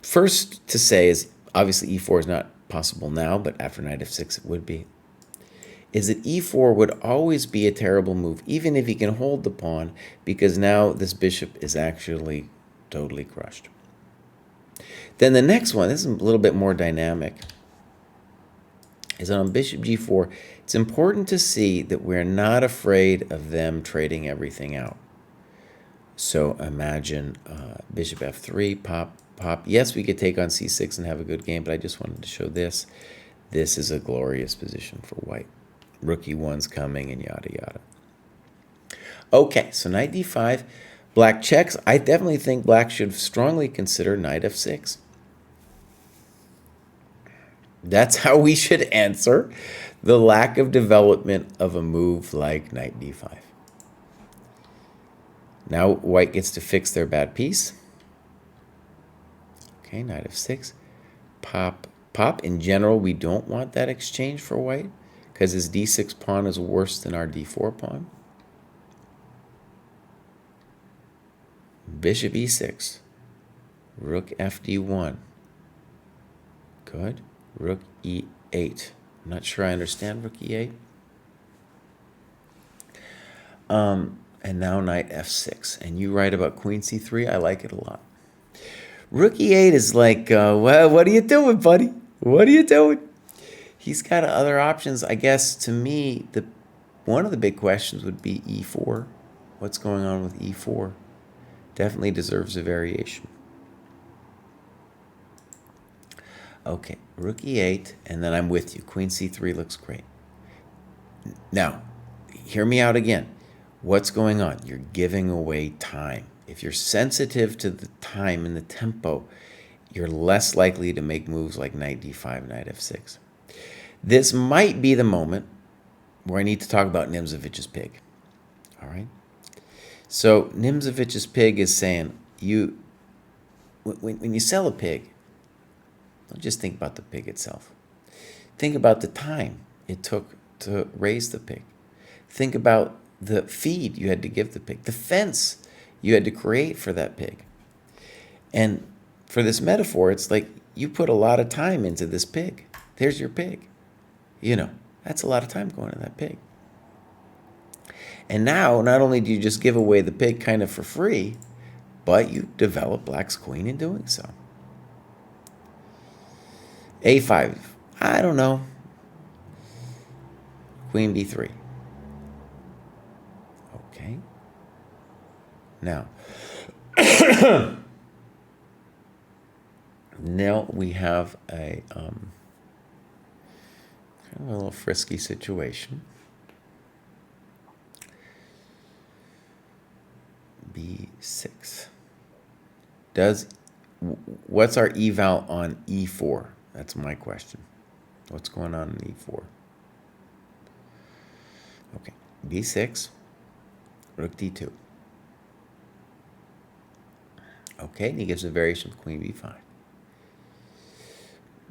First to say is, obviously e4 is not possible now, but after knight f6 it would be, is that e4 would always be a terrible move, even if he can hold the pawn, because now this bishop is actually totally crushed. Then the next one, this is a little bit more dynamic, is on bishop g4, it's important to see that we're not afraid of them trading everything out. So imagine bishop f3, pop, pop. Yes, we could take on c6 and have a good game, but I just wanted to show this. This is a glorious position for white. Rook e1's coming and yada yada. Okay, so knight d5, black checks. I definitely think black should strongly consider knight f6. That's how we should answer the lack of development of a move like knight d5. Now white gets to fix their bad piece. Okay, knight f6. Pop, pop. In general, we don't want that exchange for white because his d6 pawn is worse than our d4 pawn. Bishop e6. Rook fd1. Good. Rook e8. I'm not sure I understand rook e8. And now knight f6. And you write about queen c3. I like it a lot. Rook e8 is like, well, what are you doing, buddy? What are you doing? He's got other options. I guess, to me, one of the big questions would be e4. What's going on with e4? Definitely deserves a variation. Okay, rook e8, and then I'm with you. Queen c3 looks great. Now, hear me out again. What's going on? You're giving away time. If you're sensitive to the time and the tempo, you're less likely to make moves like knight d5, knight f6. This might be the moment where I need to talk about Nimzovich's pig. All right? So Nimzovich's pig is saying, when you sell a pig, don't just think about the pig itself. Think about the time it took to raise the pig. Think about the feed you had to give the pig, the fence you had to create for that pig. And for this metaphor, it's like you put a lot of time into this pig. There's your pig. That's a lot of time going in that pig. And now, not only do you just give away the pig kind of for free, but you develop black's queen in doing so. A5, I don't know. Queen b3. Okay. Now, now we have a little frisky situation. B6. What's our eval on E4? That's my question. What's going on in E4? Okay, B6, rook D2. Okay, and he gives a variation of Queen B5.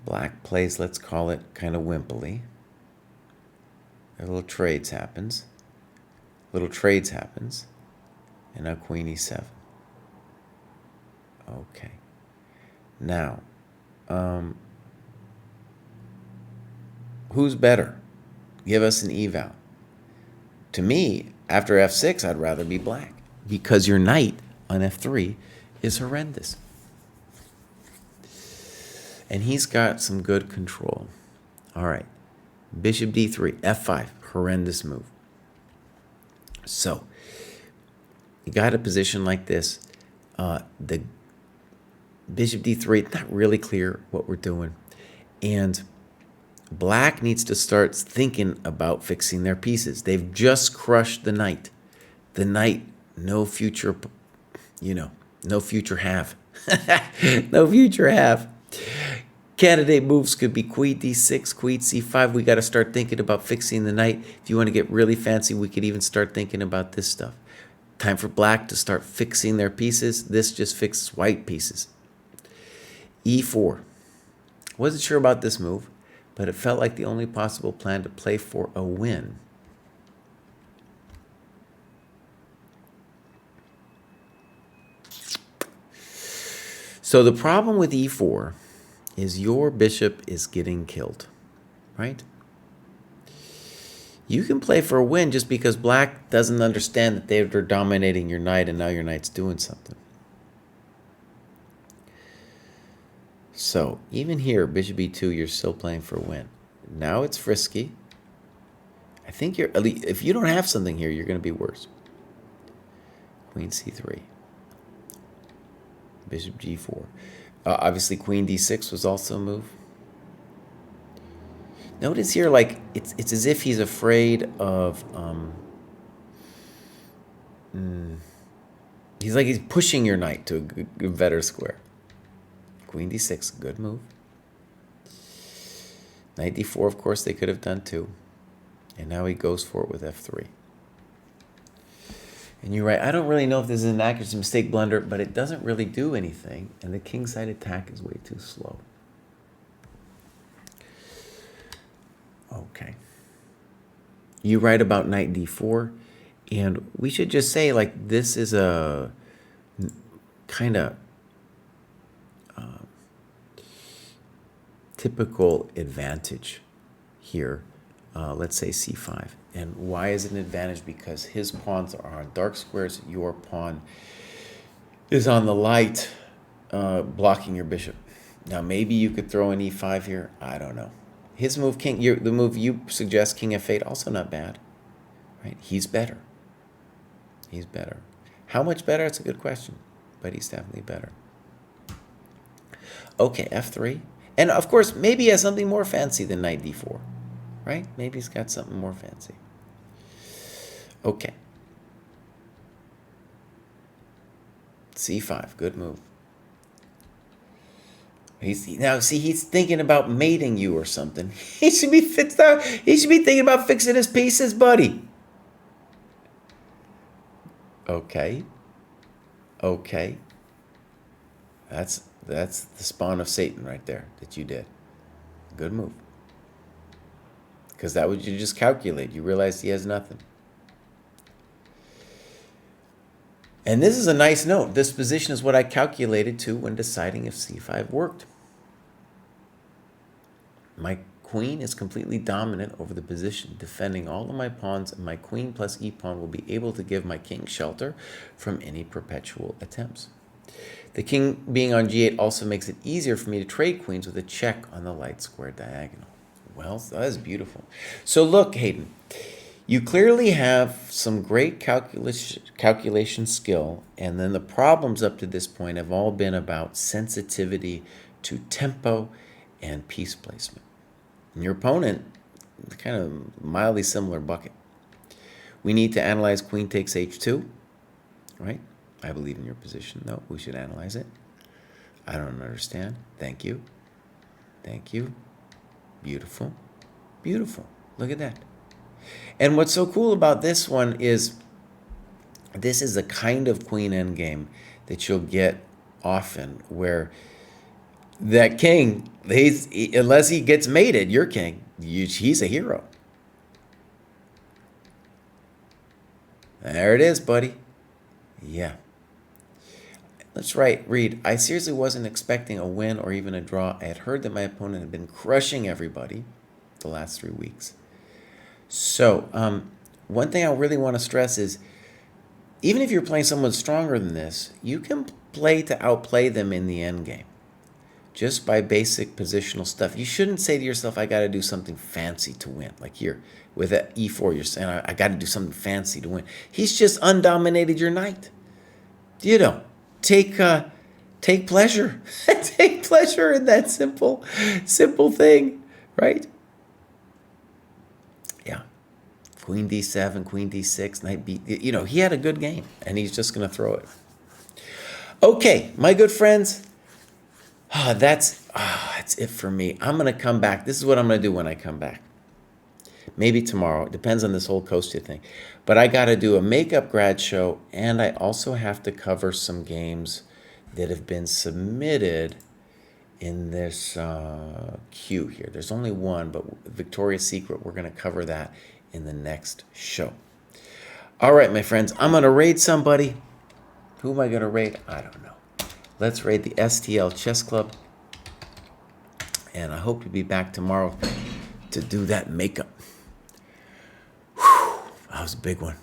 Black plays, let's call it kind of wimpily. A little trades happens. And now Queen E7. Okay. Now, who's better? Give us an eval. To me, after F6, I'd rather be black because your knight on F3 is horrendous. And he's got some good control. All right. Bishop D3, F5, horrendous move. So, you got a position like this. The Bishop D3, not really clear what we're doing. And black needs to start thinking about fixing their pieces. They've just crushed the knight. The knight, no future, no future have. No future have. Candidate moves could be Queen D6, Queen C5. We got to start thinking about fixing the knight. If you want to get really fancy, we could even start thinking about this stuff. Time for black to start fixing their pieces. This just fixes white pieces. E4. Wasn't sure about this move, but it felt like the only possible plan to play for a win. So the problem with E4 is your bishop is getting killed, right? You can play for a win just because black doesn't understand that they're dominating your knight and now your knight's doing something. So even here, bishop e2, you're still playing for a win. Now it's frisky. I think if you don't have something here, you're going to be worse. Queen c3. Bishop g4. Obviously, queen d6 was also a move. Notice here, like, it's as if he's afraid of, he's pushing your knight to a better square. Queen d6, good move. Knight d4, of course, they could have done too. And now he goes for it with f3. And you're right, I don't really know if this is an accuracy mistake blunder, but it doesn't really do anything, and the kingside attack is way too slow. Okay. You write about knight d4, and we should just say, like, this is a kind of typical advantage here. Let's say c5. And why is it an advantage? Because his pawns are on dark squares. Your pawn is on the light, blocking your bishop. Now, maybe you could throw an e5 here. I don't know. His move, the move you suggest, king f8, also not bad. Right? He's better. He's better. How much better? That's a good question. But he's definitely better. Okay, f3. And, of course, maybe he has something more fancy than knight d4. Right? Maybe he's got something more fancy. Okay. C5, good move. He's thinking about mating you or something. He should be thinking about fixing his pieces, buddy. Okay. That's the spawn of Satan right there that you did. Good move. Because that would you just calculate. You realize he has nothing. And this is a nice note. This position is what I calculated to when deciding if C5 worked. My queen is completely dominant over the position, defending all of my pawns, and my queen plus e-pawn will be able to give my king shelter from any perpetual attempts. The king being on g8 also makes it easier for me to trade queens with a check on the light square diagonal. Well, that is beautiful. So look, Hayden, you clearly have some great calculation skill, and then the problems up to this point have all been about sensitivity to tempo and piece placement. And your opponent, kind of mildly similar bucket. We need to analyze queen takes h2, right? I believe in your position, though. We should analyze it. I don't understand. Thank you. Beautiful. Look at that. And what's so cool about this one is this is a kind of queen endgame that you'll get often where that king, unless he gets mated, your king, he's a hero. There it is, buddy. Yeah. Let's read. I seriously wasn't expecting a win or even a draw. I had heard that my opponent had been crushing everybody the last 3 weeks. So, one thing I really want to stress is, even if you're playing someone stronger than this, you can play to outplay them in the end game, just by basic positional stuff. You shouldn't say to yourself, I got to do something fancy to win. Like here, with that e4, you're saying, I got to do something fancy to win. He's just undominated your knight. You know, take pleasure. Take pleasure in that simple thing, right? Yeah. Queen d7, queen d6, knight b. You know, he had a good game, and he's just going to throw it. Okay, my good friends. That's it for me. I'm going to come back. This is what I'm going to do when I come back. Maybe tomorrow. It depends on this whole Kostya thing. But I got to do a makeup grad show, and I also have to cover some games that have been submitted in this queue here. There's only one, but Victoria's Secret, we're going to cover that in the next show. All right, my friends, I'm going to raid somebody. Who am I going to raid? I don't know. Let's raid the STL Chess Club. And I hope to be back tomorrow to do that makeup. Whew, that was a big one.